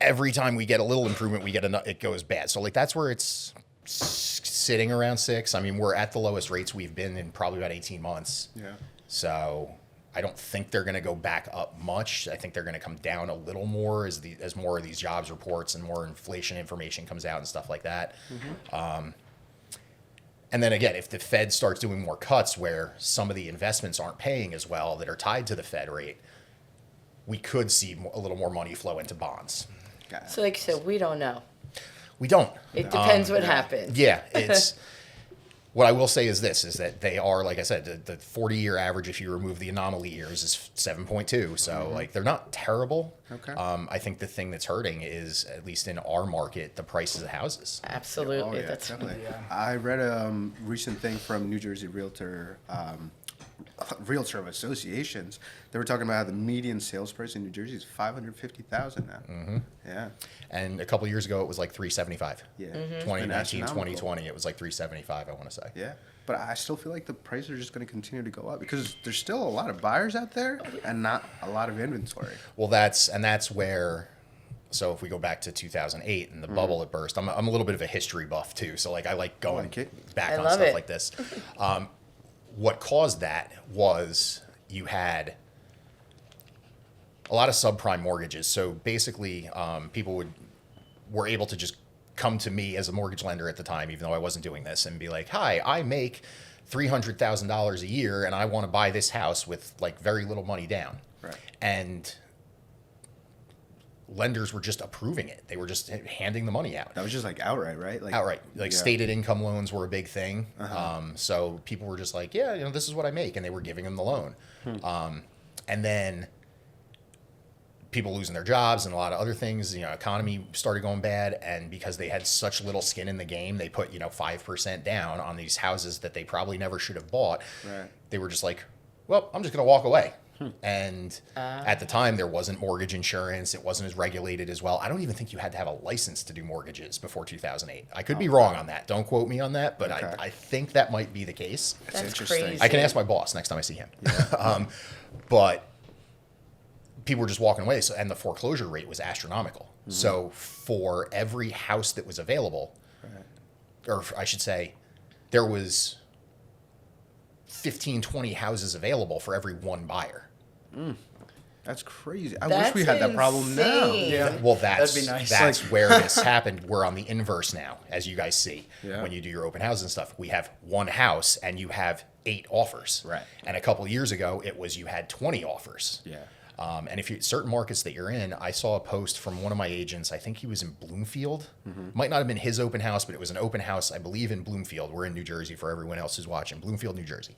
[SPEAKER 2] every time we get a little improvement, it goes bad. So like that's where it's sitting around 6. I mean, we're at the lowest rates we've been in probably about 18 months.
[SPEAKER 4] Yeah.
[SPEAKER 2] So I don't think they're going to go back up much. I think they're going to come down a little more as more of these jobs reports and more inflation information comes out and stuff like that. And then again, if the Fed starts doing more cuts where some of the investments aren't paying as well that are tied to the Fed rate, we could see a little more money flow into bonds.
[SPEAKER 4] Got it.
[SPEAKER 3] So like you said, we don't know.
[SPEAKER 2] We don't.
[SPEAKER 3] It depends what happens.
[SPEAKER 2] Yeah, it's what I will say is this: is that they are, like I said, the 40-year average, if you remove the anomaly years, is 7.2. So like they're not terrible.
[SPEAKER 4] Okay.
[SPEAKER 2] I think the thing that's hurting is, at least in our market, the prices of houses.
[SPEAKER 3] Absolutely.
[SPEAKER 4] Oh, yeah,
[SPEAKER 3] That's
[SPEAKER 4] definitely.
[SPEAKER 1] Yeah.
[SPEAKER 4] I read a recent thing from New Jersey Realtor associations. They were talking about how the median sales price in New Jersey is $550,000 now. Yeah.
[SPEAKER 2] And a couple years ago, it was like 375.
[SPEAKER 4] Yeah.
[SPEAKER 2] 2019,
[SPEAKER 4] astronomical.
[SPEAKER 2] 2020, it was like 375. I want to say.
[SPEAKER 4] Yeah. But I still feel like the prices are just going to continue to go up because there's still a lot of buyers out there and not a lot of inventory.
[SPEAKER 2] Well, that's where. So if we go back to 2008 and the bubble that burst, I'm a little bit of a history buff too. So like I like going
[SPEAKER 4] like it.
[SPEAKER 2] back
[SPEAKER 3] I
[SPEAKER 2] on
[SPEAKER 3] love
[SPEAKER 2] stuff
[SPEAKER 3] it.
[SPEAKER 2] like this. What caused that was you had a lot of subprime mortgages. So basically, people were able to just come to me as a mortgage lender at the time, even though I wasn't doing this, and be like, "Hi, I make $300,000 a year, and I want to buy this house with like very little money down.
[SPEAKER 4] Right.
[SPEAKER 2] And lenders were just approving it. They were just handing the money out.
[SPEAKER 4] That was just like outright, right? Like
[SPEAKER 2] Outright. Like
[SPEAKER 4] yeah.
[SPEAKER 2] stated income loans were a big thing. So people were just like, yeah, you know, this is what I make. And they were giving them the loan. And then people losing their jobs and a lot of other things, you know, economy started going bad. And because they had such little skin in the game, they put, 5% down on these houses that they probably never should have bought.
[SPEAKER 4] Right.
[SPEAKER 2] They were just like, well, I'm just going to walk away. And at the time, there wasn't mortgage insurance. It wasn't as regulated as well. I don't even think you had to have a license to do mortgages before 2008. I could be wrong on that. Don't quote me on that, but
[SPEAKER 4] Okay.
[SPEAKER 2] I think that might be the case.
[SPEAKER 3] That's
[SPEAKER 4] interesting.
[SPEAKER 3] crazy.
[SPEAKER 2] I can ask my boss next time I see him. But people were just walking away. So, and the foreclosure rate was astronomical. So for every house that was available, or I should say, there was 15, 20 houses available for every one buyer.
[SPEAKER 4] That's crazy. I
[SPEAKER 3] That's
[SPEAKER 4] wish we had that problem now.
[SPEAKER 3] insane.
[SPEAKER 1] Yeah.
[SPEAKER 2] Well, that's
[SPEAKER 1] That'd be nice.
[SPEAKER 2] that's where this happened. We're on the inverse now, as you guys see.
[SPEAKER 4] Yeah.
[SPEAKER 2] When you do your open houses and stuff, we have one house and you have 8 offers.
[SPEAKER 4] Right.
[SPEAKER 2] And a couple of years ago, it was you had 20 offers.
[SPEAKER 4] Yeah.
[SPEAKER 2] And if you certain markets that you're in, I saw a post from one of my agents. I think he was in Bloomfield. Might not have been his open house, but it was an open house, I believe, in Bloomfield. We're in New Jersey for everyone else who's watching. Bloomfield, New Jersey.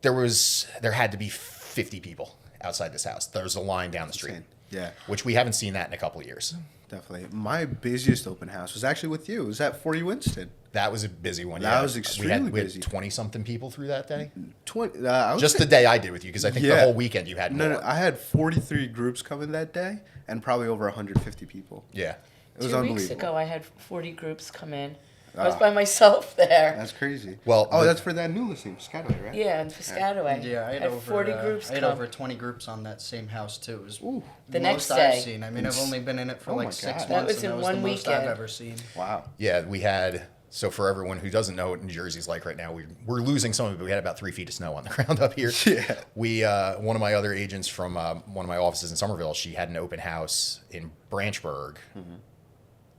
[SPEAKER 2] There had to be 50 people outside this house. There's a line down the street.
[SPEAKER 4] Insane. Yeah,
[SPEAKER 2] Which we haven't seen that in a couple of years.
[SPEAKER 4] definitely. My busiest open house was actually with you. It was at 40 Winston.
[SPEAKER 2] That was a busy one.
[SPEAKER 4] That
[SPEAKER 2] yeah.
[SPEAKER 4] was extremely
[SPEAKER 2] we had
[SPEAKER 4] busy.
[SPEAKER 2] 20-something people through that day.
[SPEAKER 4] 20. I would
[SPEAKER 2] Just
[SPEAKER 4] say-
[SPEAKER 2] the day I did with you, because I think the
[SPEAKER 4] Yeah.
[SPEAKER 2] whole weekend you had more.
[SPEAKER 4] No, I had 43 groups coming that day, and probably over 150 people.
[SPEAKER 2] Yeah.
[SPEAKER 4] It was
[SPEAKER 3] 2
[SPEAKER 4] unbelievable.
[SPEAKER 3] weeks ago, I had 40 groups come in. I was by myself there.
[SPEAKER 4] That's crazy.
[SPEAKER 2] Well,
[SPEAKER 4] oh,
[SPEAKER 2] the-
[SPEAKER 4] that's for that new listing, Piscataway, right?
[SPEAKER 3] Yeah, in Piscataway.
[SPEAKER 1] Yeah, I had over
[SPEAKER 3] 40 groups
[SPEAKER 1] I had
[SPEAKER 3] come.
[SPEAKER 1] over 20 groups on that same house too. It was
[SPEAKER 4] Ooh.
[SPEAKER 3] The
[SPEAKER 1] most
[SPEAKER 3] next
[SPEAKER 1] I've
[SPEAKER 3] day.
[SPEAKER 1] seen. I mean, I've only been in it for
[SPEAKER 4] Oh my
[SPEAKER 1] like 6
[SPEAKER 4] God.
[SPEAKER 1] months,
[SPEAKER 3] That was
[SPEAKER 1] and
[SPEAKER 3] in
[SPEAKER 1] that was
[SPEAKER 3] one
[SPEAKER 1] the most I've
[SPEAKER 3] weekend.
[SPEAKER 1] ever seen.
[SPEAKER 4] Wow.
[SPEAKER 2] Yeah, we had. So for everyone who doesn't know what New Jersey's like right now, we're losing some of it. But we had about 3 feet of snow on the ground up here.
[SPEAKER 4] Yeah.
[SPEAKER 2] We one of my other agents from one of my offices in Somerville, she had an open house in Branchburg.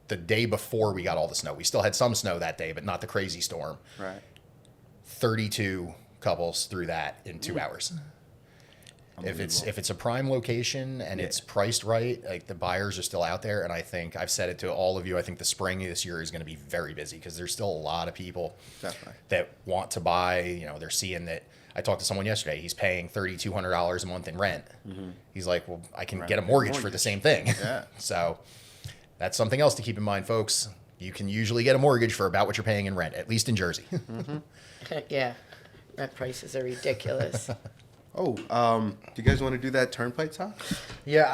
[SPEAKER 2] The day before we got all the snow, we still had some snow that day, but not the crazy storm.
[SPEAKER 4] Right.
[SPEAKER 2] 32 couples through that in 2 hours. If it's a prime location and it's priced right, like the buyers are still out there, and I think I've said it to all of you. I think the spring this year is going to be very busy because there's still a lot of people
[SPEAKER 4] Definitely.
[SPEAKER 2] that want to buy. You know, they're seeing that. I talked to someone yesterday. He's paying $3,200 a month in rent. He's like, well, I can get a mortgage for the same thing.
[SPEAKER 4] Yeah.
[SPEAKER 2] So that's something else to keep in mind, folks. You can usually get a mortgage for about what you're paying in rent, at least in Jersey.
[SPEAKER 3] Yeah, rent prices are ridiculous.
[SPEAKER 4] Oh, do you guys want to do that turnpike talk?
[SPEAKER 1] Yeah,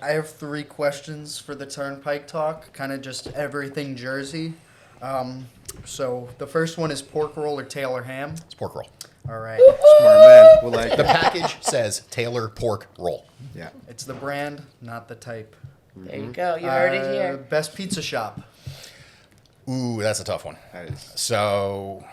[SPEAKER 1] I have 3 questions for the Turnpike Talk, kind of just everything Jersey. So the first one is pork roll or Taylor ham.
[SPEAKER 2] It's pork roll.
[SPEAKER 1] All right,
[SPEAKER 4] Smart man. We'll like
[SPEAKER 2] The
[SPEAKER 4] it.
[SPEAKER 2] package says Taylor pork roll.
[SPEAKER 4] Yeah.
[SPEAKER 1] it's the brand, not the type.
[SPEAKER 3] There you go. You heard it here.
[SPEAKER 1] Best pizza shop.
[SPEAKER 2] Ooh, that's a tough one.
[SPEAKER 4] That is.
[SPEAKER 2] So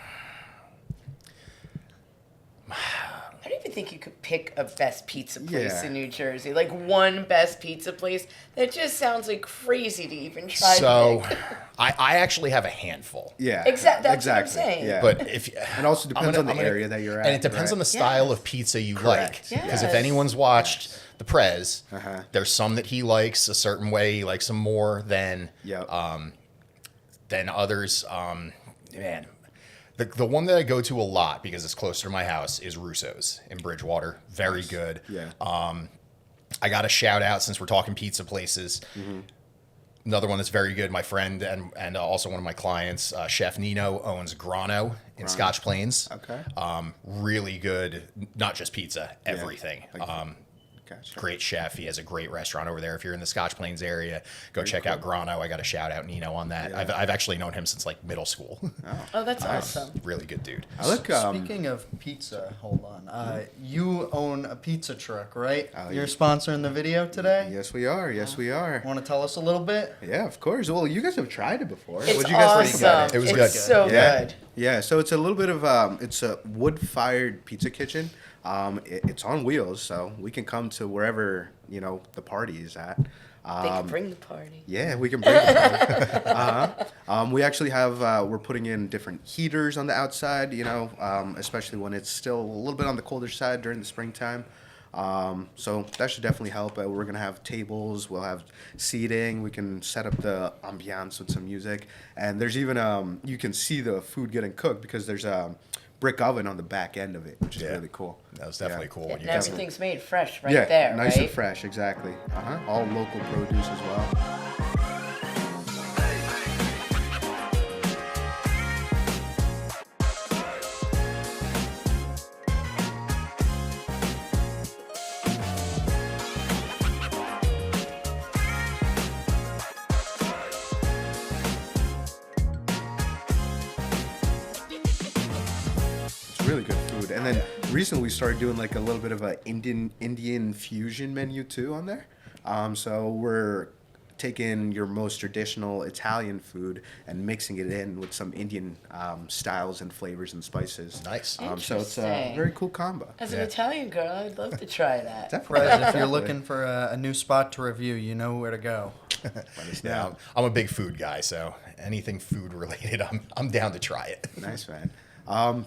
[SPEAKER 3] I don't even think you could pick a best pizza place
[SPEAKER 4] Yeah.
[SPEAKER 3] in New Jersey. Like one best pizza place. That just sounds like crazy to even try
[SPEAKER 2] so
[SPEAKER 3] to pick.
[SPEAKER 2] I actually have a handful.
[SPEAKER 4] Yeah.
[SPEAKER 3] That's what I'm
[SPEAKER 4] exactly.
[SPEAKER 3] saying.
[SPEAKER 4] Yeah.
[SPEAKER 2] But if
[SPEAKER 4] and also depends on the
[SPEAKER 2] I'm gonna-
[SPEAKER 4] area that you're at.
[SPEAKER 2] and it depends
[SPEAKER 4] right?
[SPEAKER 2] on the style
[SPEAKER 3] Yes.
[SPEAKER 2] of pizza you
[SPEAKER 4] Correct.
[SPEAKER 2] like. Because
[SPEAKER 3] Yes.
[SPEAKER 2] if anyone's watched the Prez,
[SPEAKER 4] Uh-huh.
[SPEAKER 2] there's some that he likes a certain way. He likes them more than
[SPEAKER 4] Yep.
[SPEAKER 2] than others. Man, the one that I go to a lot because it's closer to my house is Russo's in Bridgewater. Very good.
[SPEAKER 4] Yeah.
[SPEAKER 2] I got a shout out since we're talking pizza places.
[SPEAKER 4] Mm-hmm.
[SPEAKER 2] Another one that's very good. My friend and also one of my clients, Chef Nino, owns Grano in Scotch Plains.
[SPEAKER 4] Okay.
[SPEAKER 2] Really good, not just pizza, everything.
[SPEAKER 4] Like- Gotcha.
[SPEAKER 2] Great chef. He has a great restaurant over there. If you're in the Scotch Plains area, go check out Grano. I got to shout out Nino on that.
[SPEAKER 4] Yeah.
[SPEAKER 2] I've actually known him since like middle school.
[SPEAKER 3] Oh, that's awesome.
[SPEAKER 2] Really good dude.
[SPEAKER 4] I look.
[SPEAKER 1] Speaking of pizza, hold on. You own a pizza truck, right?
[SPEAKER 4] Oh,
[SPEAKER 1] You're
[SPEAKER 4] yeah.
[SPEAKER 1] sponsoring the video today.
[SPEAKER 4] Yes, we are. Yes, we are.
[SPEAKER 1] Want to tell us a little bit?
[SPEAKER 4] Yeah, of course. Well, you guys have tried it before.
[SPEAKER 3] It's
[SPEAKER 4] What'd you guys think about
[SPEAKER 3] awesome.
[SPEAKER 2] It was
[SPEAKER 3] it's
[SPEAKER 2] good.
[SPEAKER 3] so
[SPEAKER 4] Yeah.
[SPEAKER 3] good.
[SPEAKER 4] Yeah, so it's a little bit of it's a wood-fired pizza kitchen. It's on wheels, so we can come to wherever the party is at.
[SPEAKER 3] They can bring the party.
[SPEAKER 4] Yeah, we can bring it. We actually have, we're putting in different heaters on the outside, especially when it's still a little bit on the colder side during the springtime. So that should definitely help. We're going to have tables, we'll have seating, we can set up the ambiance with some music. And there's even, you can see the food getting cooked because there's a brick oven on the back end of it, which is really cool.
[SPEAKER 2] That was definitely cool.
[SPEAKER 3] And
[SPEAKER 2] You
[SPEAKER 3] everything's made fresh right
[SPEAKER 4] yeah,
[SPEAKER 3] there,
[SPEAKER 4] nice
[SPEAKER 3] right?
[SPEAKER 4] and fresh, exactly. All local produce as well. Really good food. And then recently we started doing like a little bit of a Indian fusion menu too on there. So we're taking your most traditional Italian food and mixing it in with some Indian styles and flavors and spices.
[SPEAKER 2] Nice.
[SPEAKER 4] So it's a
[SPEAKER 3] Interesting.
[SPEAKER 4] very cool combo.
[SPEAKER 3] As an Italian girl, I'd love to try that.
[SPEAKER 4] Definitely.
[SPEAKER 1] Perez, if you're looking for a new spot to review, you know where to go.
[SPEAKER 2] Yeah, I'm a big food guy, so anything food related, I'm down to try it.
[SPEAKER 4] Nice, man.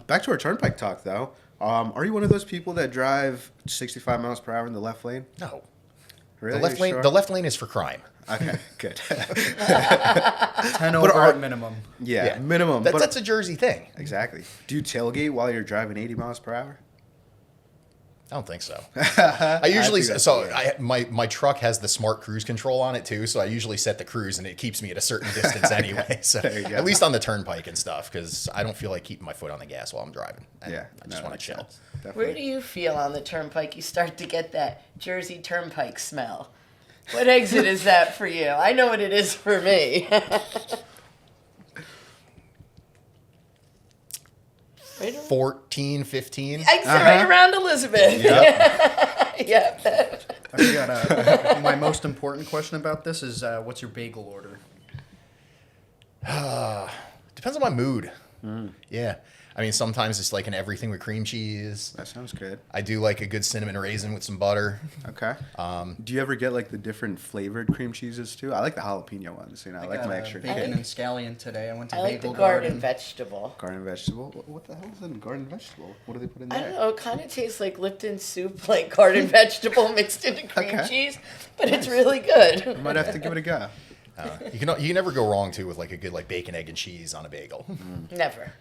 [SPEAKER 4] Back to our turnpike talk though. Are you one of those people that drive 65 miles per hour in the left lane?
[SPEAKER 2] No.
[SPEAKER 4] Really?
[SPEAKER 2] The left lane.
[SPEAKER 4] Sure?
[SPEAKER 2] The left lane is for crime.
[SPEAKER 4] Okay, good.
[SPEAKER 1] 10 over at minimum.
[SPEAKER 4] Yeah, minimum.
[SPEAKER 2] That's a Jersey thing.
[SPEAKER 4] Exactly. Do you tailgate while you're driving 80 miles per hour?
[SPEAKER 2] I don't think so. I usually
[SPEAKER 4] think that's
[SPEAKER 2] so
[SPEAKER 4] weird.
[SPEAKER 2] my truck has the smart cruise control on it too, so I usually set the cruise and it keeps me at a certain distance anyway. So
[SPEAKER 4] There you go.
[SPEAKER 2] at least on the turnpike and stuff, because I don't feel like keeping my foot on the gas while I'm driving. I just want to chill.
[SPEAKER 3] Where do you feel on the turnpike you start to get that Jersey Turnpike smell? What exit is that for you? I know what it is for me. Right around,
[SPEAKER 2] 14, 15.
[SPEAKER 3] exit right around Elizabeth.
[SPEAKER 2] Yep.
[SPEAKER 3] Yeah.
[SPEAKER 1] I forgot, my most important question about this is what's your bagel order?
[SPEAKER 2] Depends on my mood. Yeah. I mean, sometimes it's like an everything with cream cheese.
[SPEAKER 4] That sounds good.
[SPEAKER 2] I do like a good cinnamon raisin with some butter.
[SPEAKER 4] Okay. Do you ever get like the different flavored cream cheeses too? I like the jalapeno ones. I like
[SPEAKER 1] got
[SPEAKER 4] my
[SPEAKER 1] a
[SPEAKER 4] extra
[SPEAKER 1] bacon
[SPEAKER 4] kick.
[SPEAKER 1] and scallion today. I went to
[SPEAKER 3] I like the
[SPEAKER 1] Bagel
[SPEAKER 3] garden vegetable.
[SPEAKER 4] Garden vegetable. What the hell is in garden vegetable? What do they put in
[SPEAKER 3] I
[SPEAKER 4] there?
[SPEAKER 3] don't know. It kind of tastes like Lipton soup, like garden vegetable mixed into cream
[SPEAKER 4] Okay.
[SPEAKER 3] cheese, but it's really good.
[SPEAKER 4] I might have to give it a go.
[SPEAKER 2] You can never go wrong too with like a good like bacon, egg, and cheese on a bagel.
[SPEAKER 3] Never.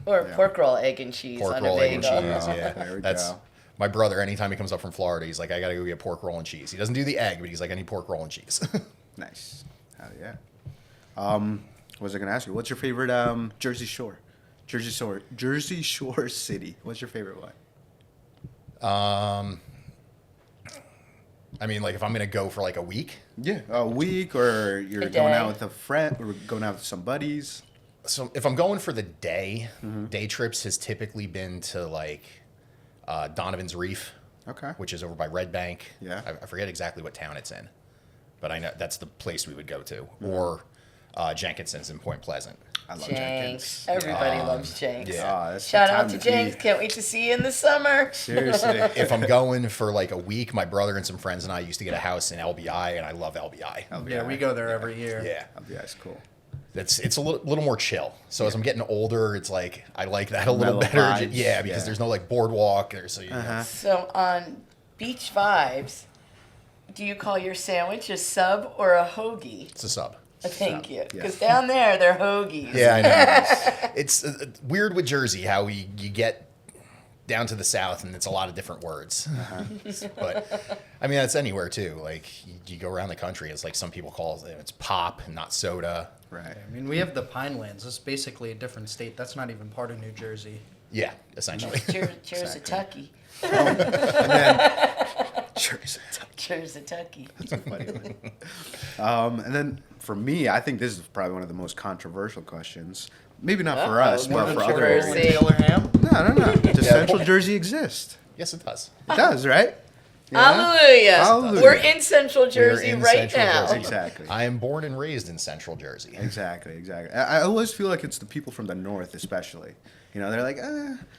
[SPEAKER 3] Or pork roll, egg, and cheese
[SPEAKER 2] Pork
[SPEAKER 3] on
[SPEAKER 2] roll,
[SPEAKER 3] a
[SPEAKER 2] egg, and
[SPEAKER 3] bagel.
[SPEAKER 2] cheese.
[SPEAKER 4] There
[SPEAKER 2] Yeah,
[SPEAKER 4] we
[SPEAKER 2] that's
[SPEAKER 4] go.
[SPEAKER 2] my brother. Anytime he comes up from Florida, he's like, I gotta go get pork roll and cheese. He doesn't do the egg, but he's like, I need pork roll and cheese.
[SPEAKER 4] Nice. Hell yeah. What was I gonna ask you? What's your favorite Jersey Shore? Jersey Shore city. What's your favorite one?
[SPEAKER 2] I mean, like if I'm gonna go for like a week,
[SPEAKER 4] Yeah, a week, or you're
[SPEAKER 3] A
[SPEAKER 4] going
[SPEAKER 3] day.
[SPEAKER 4] out with a friend, or going out with some buddies.
[SPEAKER 2] so if I'm going for the day, day trips has typically been to like Donovan's Reef,
[SPEAKER 4] Okay.
[SPEAKER 2] which is over by Red Bank.
[SPEAKER 4] Yeah.
[SPEAKER 2] I forget exactly what town it's in, but I know that's the place we would go to, or Jenkinson's in Point Pleasant.
[SPEAKER 4] I love
[SPEAKER 3] Jenks.
[SPEAKER 4] Jenkins.
[SPEAKER 3] Everybody loves Jenks.
[SPEAKER 2] yeah.
[SPEAKER 4] Oh, that's the
[SPEAKER 3] Shout out
[SPEAKER 4] time
[SPEAKER 3] to
[SPEAKER 4] be.
[SPEAKER 3] Jenks. Can't wait to see you in the summer.
[SPEAKER 4] Seriously.
[SPEAKER 2] If I'm going for like a week, my brother and some friends and I used to get a house in LBI, and I love LBI.
[SPEAKER 1] Yeah, we go there every year.
[SPEAKER 2] Yeah,
[SPEAKER 4] LBI's cool.
[SPEAKER 2] it's a little more chill. So as I'm getting older, it's like I like that a little
[SPEAKER 4] Mellow
[SPEAKER 2] better.
[SPEAKER 4] vibes,
[SPEAKER 2] Yeah, because
[SPEAKER 4] yeah.
[SPEAKER 2] there's no like boardwalk or so. You know.
[SPEAKER 3] So on Beach Vibes, do you call your sandwich a sub or a hoagie?
[SPEAKER 2] It's a sub.
[SPEAKER 3] Thank you.
[SPEAKER 4] yeah.
[SPEAKER 3] Because down there, they're hoagies.
[SPEAKER 2] Yeah, I know. It's weird with Jersey how you get down to the south and it's a lot of different words. But I mean that's anywhere too. Like you go around the country, it's like some people call it's pop and not soda.
[SPEAKER 4] Right.
[SPEAKER 1] I mean, we have the Pinelands. It's basically a different state. That's not even part of New Jersey.
[SPEAKER 2] Yeah, essentially.
[SPEAKER 3] Cheers, Tucky.
[SPEAKER 4] And then, Jersey.
[SPEAKER 3] Cheers, Tucky.
[SPEAKER 4] That's a funny one. And then for me, I think this is probably one of the most controversial questions. Maybe not for us,
[SPEAKER 3] more
[SPEAKER 4] but
[SPEAKER 3] than
[SPEAKER 4] for
[SPEAKER 3] sugar
[SPEAKER 4] other
[SPEAKER 3] or
[SPEAKER 4] areas.
[SPEAKER 3] tea.
[SPEAKER 1] Taylor ham?
[SPEAKER 4] No. Does Central Jersey exist?
[SPEAKER 2] Yes, it does.
[SPEAKER 4] It does, right? Yeah?
[SPEAKER 3] Hallelujah.
[SPEAKER 4] Hallelujah.
[SPEAKER 3] We're in Central Jersey
[SPEAKER 2] We're in
[SPEAKER 3] right
[SPEAKER 2] Central
[SPEAKER 3] now.
[SPEAKER 2] Jersey.
[SPEAKER 4] Exactly.
[SPEAKER 2] I am born and raised in Central Jersey.
[SPEAKER 4] Exactly. I always feel like it's the people from the north, especially. They're like,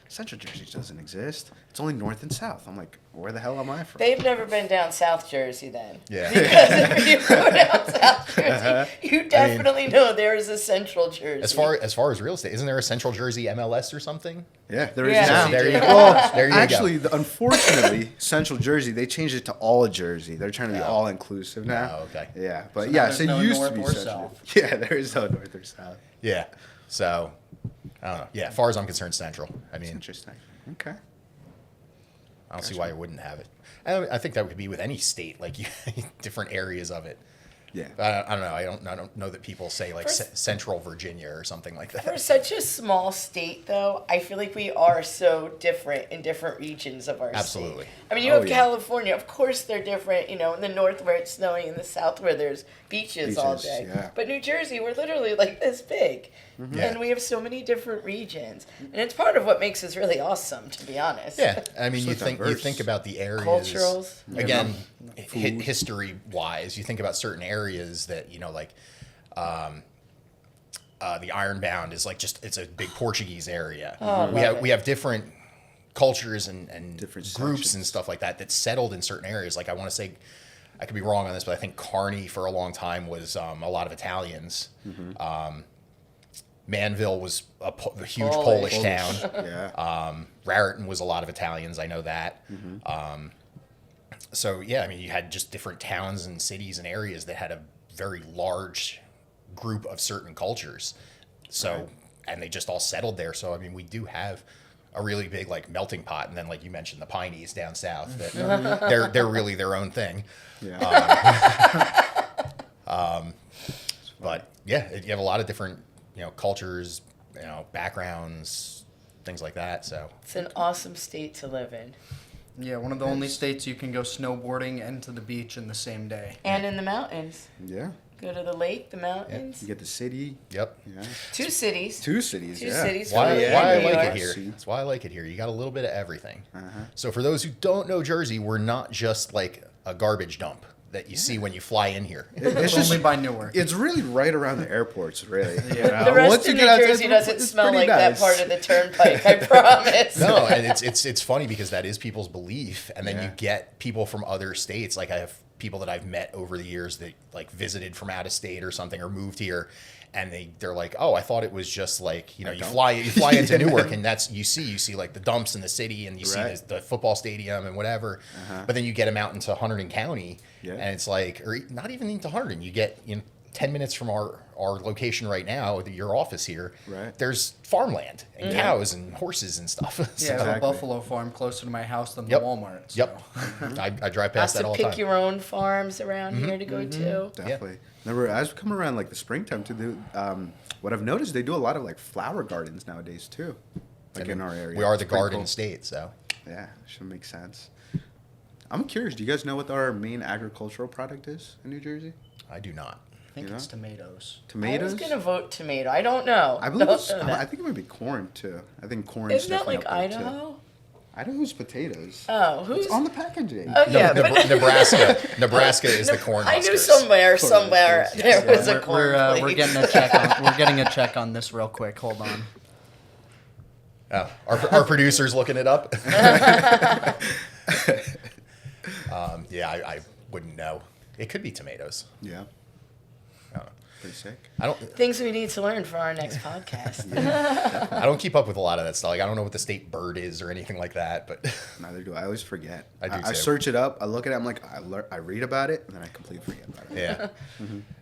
[SPEAKER 4] Central Jersey doesn't exist. It's only north and south. I'm like, where the hell am I from?
[SPEAKER 3] They've never been down South Jersey then.
[SPEAKER 2] Yeah.
[SPEAKER 3] Because if you go down South Jersey, you definitely know there is a Central Jersey.
[SPEAKER 2] As far as real estate, isn't there a Central Jersey MLS or something?
[SPEAKER 4] Yeah, there is
[SPEAKER 3] Yeah.
[SPEAKER 4] now.
[SPEAKER 2] So there you go.
[SPEAKER 4] Well,
[SPEAKER 2] There you
[SPEAKER 4] actually,
[SPEAKER 2] go.
[SPEAKER 4] unfortunately, Central Jersey, they changed it to all Jersey. They're trying to be
[SPEAKER 2] Oh.
[SPEAKER 4] all inclusive now.
[SPEAKER 2] Oh, okay.
[SPEAKER 4] Yeah, but
[SPEAKER 1] So
[SPEAKER 4] yeah,
[SPEAKER 1] now
[SPEAKER 4] so
[SPEAKER 1] there's no
[SPEAKER 4] it used to
[SPEAKER 1] north
[SPEAKER 4] be
[SPEAKER 1] or
[SPEAKER 4] Central.
[SPEAKER 1] south.
[SPEAKER 4] Yeah, there is no north or south.
[SPEAKER 2] Yeah. So, I don't know. Yeah, as far as I'm concerned, Central. I mean,
[SPEAKER 4] Interesting. Okay.
[SPEAKER 2] I don't see why you wouldn't have it. I think that would be with any state, like different areas of it.
[SPEAKER 4] Yeah.
[SPEAKER 2] I don't know. I don't know that people say like
[SPEAKER 3] For-
[SPEAKER 2] Central Virginia or something like
[SPEAKER 3] For
[SPEAKER 2] that.
[SPEAKER 3] such a small state, though, I feel like we are so different in different regions of our
[SPEAKER 2] Absolutely.
[SPEAKER 3] state. I mean, you
[SPEAKER 4] Oh,
[SPEAKER 3] have
[SPEAKER 4] yeah.
[SPEAKER 3] California. Of course, they're different, in the north where it's snowing, in the south where there's beaches all
[SPEAKER 4] Beaches,
[SPEAKER 3] day.
[SPEAKER 4] yeah.
[SPEAKER 3] But New Jersey, we're literally like this big.
[SPEAKER 2] Yeah.
[SPEAKER 3] And we have so many different regions. And it's part of what makes us really awesome, to be honest.
[SPEAKER 2] Yeah, I mean,
[SPEAKER 4] So
[SPEAKER 2] you
[SPEAKER 4] diverse.
[SPEAKER 2] think about the areas.
[SPEAKER 3] Culturals.
[SPEAKER 2] Again,
[SPEAKER 4] Food.
[SPEAKER 2] history wise, you think about certain areas that like, the Ironbound is like it's a big Portuguese area.
[SPEAKER 3] Oh,
[SPEAKER 2] we have different cultures and
[SPEAKER 4] Different
[SPEAKER 2] groups
[SPEAKER 4] sections.
[SPEAKER 2] and stuff like that settled in certain areas. Like I want to say, I could be wrong on this, but I think Kearney for a long time was a lot of Italians. Manville was a huge Polish town.
[SPEAKER 4] Yeah.
[SPEAKER 2] Raritan was a lot of Italians. I know that. So yeah, I mean, you had just different towns and cities and areas that had a very large group of certain cultures. So, and they just all settled there. So I mean, we do have a really big like melting pot. And then, like you mentioned, the Pineys down south. That they're really their own thing.
[SPEAKER 4] Yeah.
[SPEAKER 2] But yeah, you have a lot of different cultures, backgrounds, things like that. So
[SPEAKER 3] It's an awesome state to live in.
[SPEAKER 1] Yeah, one of the only states you can go snowboarding and to the beach in the same day.
[SPEAKER 3] And in the mountains.
[SPEAKER 4] Yeah.
[SPEAKER 3] Go to the lake, the mountains.
[SPEAKER 4] You get the city.
[SPEAKER 2] yep.
[SPEAKER 4] Yeah.
[SPEAKER 3] Two cities.
[SPEAKER 4] Two cities.
[SPEAKER 3] Two
[SPEAKER 4] yeah.
[SPEAKER 3] cities.
[SPEAKER 2] Why,
[SPEAKER 3] Philly
[SPEAKER 2] why I
[SPEAKER 3] and New
[SPEAKER 2] like
[SPEAKER 3] York.
[SPEAKER 2] it here.
[SPEAKER 4] See?
[SPEAKER 2] That's why I like it here. You got a little bit of everything.
[SPEAKER 4] Uh-huh.
[SPEAKER 2] So for those who don't know Jersey, we're not just like a garbage dump that you see when you fly in here.
[SPEAKER 4] It's
[SPEAKER 1] Only by Newark.
[SPEAKER 4] It's really right around the airports, really.
[SPEAKER 1] Yeah.
[SPEAKER 3] The rest
[SPEAKER 4] Once
[SPEAKER 3] of
[SPEAKER 4] you
[SPEAKER 3] New
[SPEAKER 4] get out,
[SPEAKER 3] Jersey doesn't smell like that part of the turnpike, I promise.
[SPEAKER 2] No, and it's funny because that is people's belief, and then
[SPEAKER 4] Yeah.
[SPEAKER 2] you get people from other states. Like I have people that I've met over the years that like visited from out of state or something or moved here, and they're like, oh, I thought it was just like you
[SPEAKER 4] dump.
[SPEAKER 2] fly into Newark and that's you see like the dumps in the city and you
[SPEAKER 4] Right.
[SPEAKER 2] see the football stadium and whatever, but then you get them out into Hunterdon County,
[SPEAKER 4] Yeah.
[SPEAKER 2] and it's like or not even into Hunterdon. You get 10 minutes from our location right now, your office here.
[SPEAKER 4] Right.
[SPEAKER 2] There's farmland and cows and horses and stuff.
[SPEAKER 1] Yeah,
[SPEAKER 2] So-
[SPEAKER 1] I have a
[SPEAKER 4] Exactly.
[SPEAKER 1] buffalo farm closer to my house than
[SPEAKER 2] Yep.
[SPEAKER 1] the Walmart. So.
[SPEAKER 2] Yep. I drive past
[SPEAKER 3] Lots
[SPEAKER 2] that all
[SPEAKER 3] to
[SPEAKER 2] the
[SPEAKER 3] pick
[SPEAKER 2] time.
[SPEAKER 3] your own farms around here to go to.
[SPEAKER 4] Definitely. Remember, as we come around like the springtime to do, what I've noticed, they do a lot of like flower gardens nowadays too, like in our area.
[SPEAKER 2] We are the
[SPEAKER 4] It's pretty
[SPEAKER 2] garden
[SPEAKER 4] cool.
[SPEAKER 2] state, so
[SPEAKER 4] Yeah, should make sense. I'm curious. Do you guys know what our main agricultural product is in New Jersey?
[SPEAKER 2] I do not.
[SPEAKER 1] I think
[SPEAKER 4] You
[SPEAKER 1] it's
[SPEAKER 4] know?
[SPEAKER 1] tomatoes.
[SPEAKER 4] Tomatoes.
[SPEAKER 3] I was gonna vote tomato. I don't know.
[SPEAKER 4] I believe.
[SPEAKER 3] Don't
[SPEAKER 4] It's,
[SPEAKER 3] know that.
[SPEAKER 4] I think it might be corn too. I think corn is
[SPEAKER 3] Isn't that
[SPEAKER 4] definitely
[SPEAKER 3] like
[SPEAKER 4] up there, too.
[SPEAKER 3] Idaho?
[SPEAKER 4] Idaho's potatoes.
[SPEAKER 3] Oh, who's?
[SPEAKER 4] It's on the packaging.
[SPEAKER 3] Oh yeah, but
[SPEAKER 2] Nebraska is the corn
[SPEAKER 3] I knew
[SPEAKER 2] huskers.
[SPEAKER 3] somewhere
[SPEAKER 4] Huskers,
[SPEAKER 3] there was a
[SPEAKER 1] we're,
[SPEAKER 3] corn.
[SPEAKER 1] we're
[SPEAKER 3] place.
[SPEAKER 1] getting a check on. We're getting a check on this real quick. Hold on.
[SPEAKER 2] Oh, our producer's looking it up. Yeah, I wouldn't know. It could be tomatoes.
[SPEAKER 4] Yeah.
[SPEAKER 2] I don't know.
[SPEAKER 4] Pretty sick.
[SPEAKER 2] I don't.
[SPEAKER 3] Things we need to learn for our next podcast.
[SPEAKER 2] I don't keep up with a lot of that stuff. Like I don't know what the state bird is or anything like that. But
[SPEAKER 4] Neither do I. I always forget.
[SPEAKER 2] I do
[SPEAKER 4] I
[SPEAKER 2] too.
[SPEAKER 4] search it up. I look at it. I'm like, I read about it, and then I completely forget about it.
[SPEAKER 2] yeah,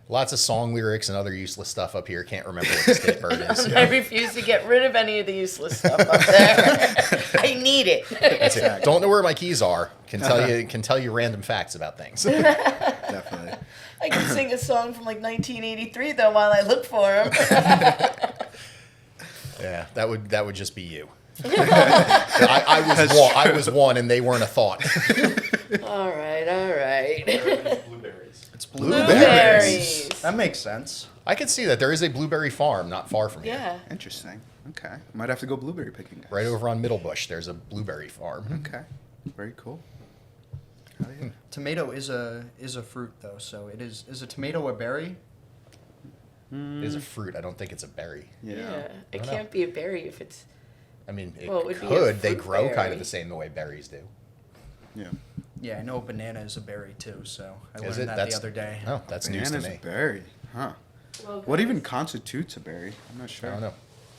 [SPEAKER 2] lots of song lyrics and other useless stuff up here. Can't remember what the state bird is.
[SPEAKER 3] I refuse to get rid of any of the useless stuff up there. I need it.
[SPEAKER 2] That's it. Don't know where my keys are. Can tell you random facts about things.
[SPEAKER 4] Definitely.
[SPEAKER 3] I can sing a song from like 1983 though while I look for them.
[SPEAKER 2] Yeah, that would just be you. I was one, and they weren't a thought.
[SPEAKER 3] all right.
[SPEAKER 2] Blueberries.
[SPEAKER 1] It's
[SPEAKER 3] Blueberries.
[SPEAKER 1] That makes sense.
[SPEAKER 2] I could see that there is a blueberry farm not far from here.
[SPEAKER 3] Yeah.
[SPEAKER 4] Interesting. Okay. Might have to go blueberry picking. Guys.
[SPEAKER 2] Right over on Middlebush, there's a blueberry farm.
[SPEAKER 4] Okay. Very cool. Hell yeah.
[SPEAKER 1] Tomato is a fruit though, so it is. Is a tomato a berry?
[SPEAKER 2] It is a fruit. I don't think it's a berry.
[SPEAKER 3] Yeah. It
[SPEAKER 2] don't
[SPEAKER 3] can't be a berry if it's
[SPEAKER 2] I mean, it
[SPEAKER 3] Well, it would be a
[SPEAKER 2] could. They
[SPEAKER 3] fruit
[SPEAKER 2] grow kind
[SPEAKER 3] berry.
[SPEAKER 2] of the same the way berries do.
[SPEAKER 4] Yeah.
[SPEAKER 1] Yeah, I know banana is a berry too, so I
[SPEAKER 2] Is
[SPEAKER 1] learned
[SPEAKER 2] it?
[SPEAKER 1] that the other day.
[SPEAKER 2] Oh, that's news to
[SPEAKER 4] Banana's
[SPEAKER 2] me.
[SPEAKER 4] a berry, huh?
[SPEAKER 3] Well,
[SPEAKER 4] What even constitutes a berry? I'm not
[SPEAKER 2] I
[SPEAKER 4] sure.
[SPEAKER 2] don't know.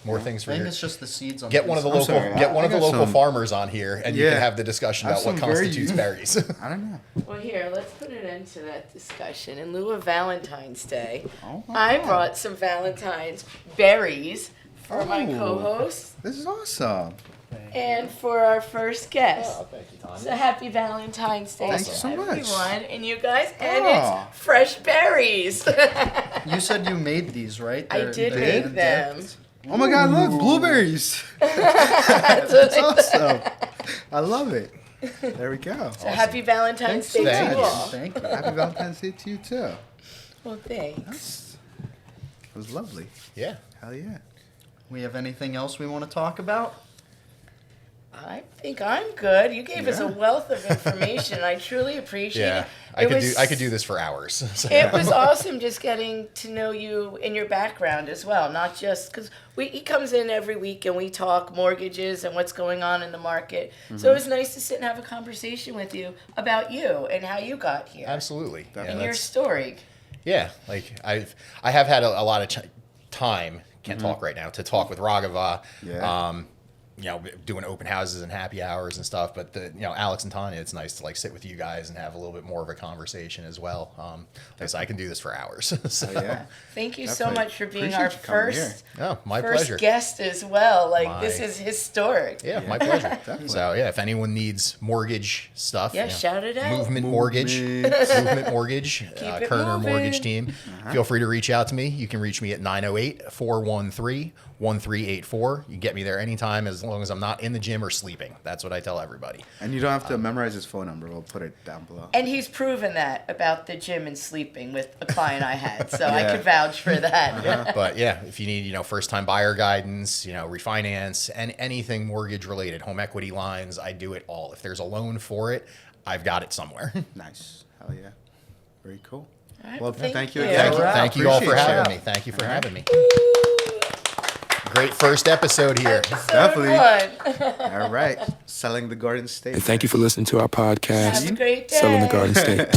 [SPEAKER 2] More things
[SPEAKER 1] I
[SPEAKER 2] for
[SPEAKER 1] think
[SPEAKER 2] your...
[SPEAKER 1] it's just the seeds on
[SPEAKER 2] Get one of the
[SPEAKER 1] inside.
[SPEAKER 2] local
[SPEAKER 4] sorry,
[SPEAKER 2] get one
[SPEAKER 4] I
[SPEAKER 2] of the
[SPEAKER 4] got
[SPEAKER 2] local
[SPEAKER 4] some-
[SPEAKER 2] farmers on here, and you
[SPEAKER 4] Yeah.
[SPEAKER 2] can have the discussion
[SPEAKER 4] I have
[SPEAKER 2] about what
[SPEAKER 4] some very-
[SPEAKER 2] constitutes berries.
[SPEAKER 4] I don't know.
[SPEAKER 3] Well, here, let's put an end to that discussion. In lieu of Valentine's Day,
[SPEAKER 4] Oh,
[SPEAKER 3] I
[SPEAKER 4] wow.
[SPEAKER 3] brought some Valentine's berries for my
[SPEAKER 4] Oh.
[SPEAKER 3] co-host
[SPEAKER 4] This is awesome.
[SPEAKER 3] and for our first guest.
[SPEAKER 2] thank you,
[SPEAKER 3] So happy Valentine's Day
[SPEAKER 4] Thank
[SPEAKER 3] to
[SPEAKER 4] you so much.
[SPEAKER 3] everyone and you guys, and
[SPEAKER 4] Oh.
[SPEAKER 3] it's fresh berries.
[SPEAKER 1] You said you made these, right?
[SPEAKER 3] I did make them.
[SPEAKER 4] Oh my God! Look, blueberries. That's awesome. I love it. There we go.
[SPEAKER 3] So happy Valentine's
[SPEAKER 1] Thanks
[SPEAKER 3] Day
[SPEAKER 1] so
[SPEAKER 2] Thank
[SPEAKER 3] to
[SPEAKER 2] you.
[SPEAKER 3] you
[SPEAKER 1] much.
[SPEAKER 3] all.
[SPEAKER 1] Thank you.
[SPEAKER 4] Happy Valentine's Day to you too.
[SPEAKER 3] Well, thanks.
[SPEAKER 4] It was lovely.
[SPEAKER 2] Yeah.
[SPEAKER 4] Hell yeah.
[SPEAKER 1] We have anything else we want to talk about?
[SPEAKER 3] I think I'm good. You gave us a
[SPEAKER 4] Yeah.
[SPEAKER 3] wealth of information. I truly appreciate
[SPEAKER 2] Yeah.
[SPEAKER 3] it.
[SPEAKER 2] I could do this for hours. So-
[SPEAKER 3] It was awesome just getting to know you and your background as well, not just because he comes in every week and we talk mortgages and what's going on in the market. So it was nice to sit and have a conversation with you about you and how you got here
[SPEAKER 2] Absolutely. Yeah,
[SPEAKER 3] and your
[SPEAKER 2] that's-
[SPEAKER 3] story.
[SPEAKER 2] Yeah, like I have had a lot of time. Can't talk right now to talk with Raghava.
[SPEAKER 4] Yeah.
[SPEAKER 2] You know, doing open houses and happy hours and stuff. But Alex and Tonya, it's nice to like sit with you guys and have a little bit more of a conversation as well. Like I said, I can do this for hours. So,
[SPEAKER 4] Oh yeah.
[SPEAKER 3] Thank you so
[SPEAKER 4] Definitely.
[SPEAKER 3] much for being
[SPEAKER 4] Appreciate
[SPEAKER 3] our
[SPEAKER 4] you coming
[SPEAKER 3] first
[SPEAKER 2] oh, my
[SPEAKER 3] first
[SPEAKER 2] pleasure.
[SPEAKER 3] guest as well. Like this
[SPEAKER 2] My-
[SPEAKER 3] is historic.
[SPEAKER 2] Yeah, my pleasure.
[SPEAKER 4] Definitely.
[SPEAKER 2] So yeah, if anyone needs mortgage stuff,
[SPEAKER 3] Yeah, shout it out.
[SPEAKER 2] Movement Mortgage, Movement Mortgage,
[SPEAKER 3] it
[SPEAKER 2] Koerner
[SPEAKER 3] moving.
[SPEAKER 2] Mortgage Team. Feel free to reach out to me. You can reach me at 908-413-1384. You can get me there anytime as long as I'm not in the gym or sleeping. That's what I tell everybody.
[SPEAKER 4] And you don't have to memorize his phone number. We'll put it down below.
[SPEAKER 3] And he's proven that about the gym and sleeping with a client I had. So I
[SPEAKER 4] Yeah.
[SPEAKER 3] could vouch for that.
[SPEAKER 2] But yeah, if you need, first time buyer guidance, refinance and anything mortgage related, home equity lines, I do it all. If there's a loan for it, I've got it somewhere.
[SPEAKER 4] Nice. Hell yeah. Very cool.
[SPEAKER 3] All right,
[SPEAKER 4] Well, thank you
[SPEAKER 3] you.
[SPEAKER 4] again.
[SPEAKER 2] Thank you all for
[SPEAKER 4] Appreciate
[SPEAKER 2] having
[SPEAKER 4] you.
[SPEAKER 2] me. Thank you for having me. Great first episode here.
[SPEAKER 4] Definitely.
[SPEAKER 3] Fun.
[SPEAKER 4] All right. Selling the Garden State.
[SPEAKER 5] And thank you for listening to our podcast,
[SPEAKER 3] Have a great day.
[SPEAKER 5] Selling the Garden State.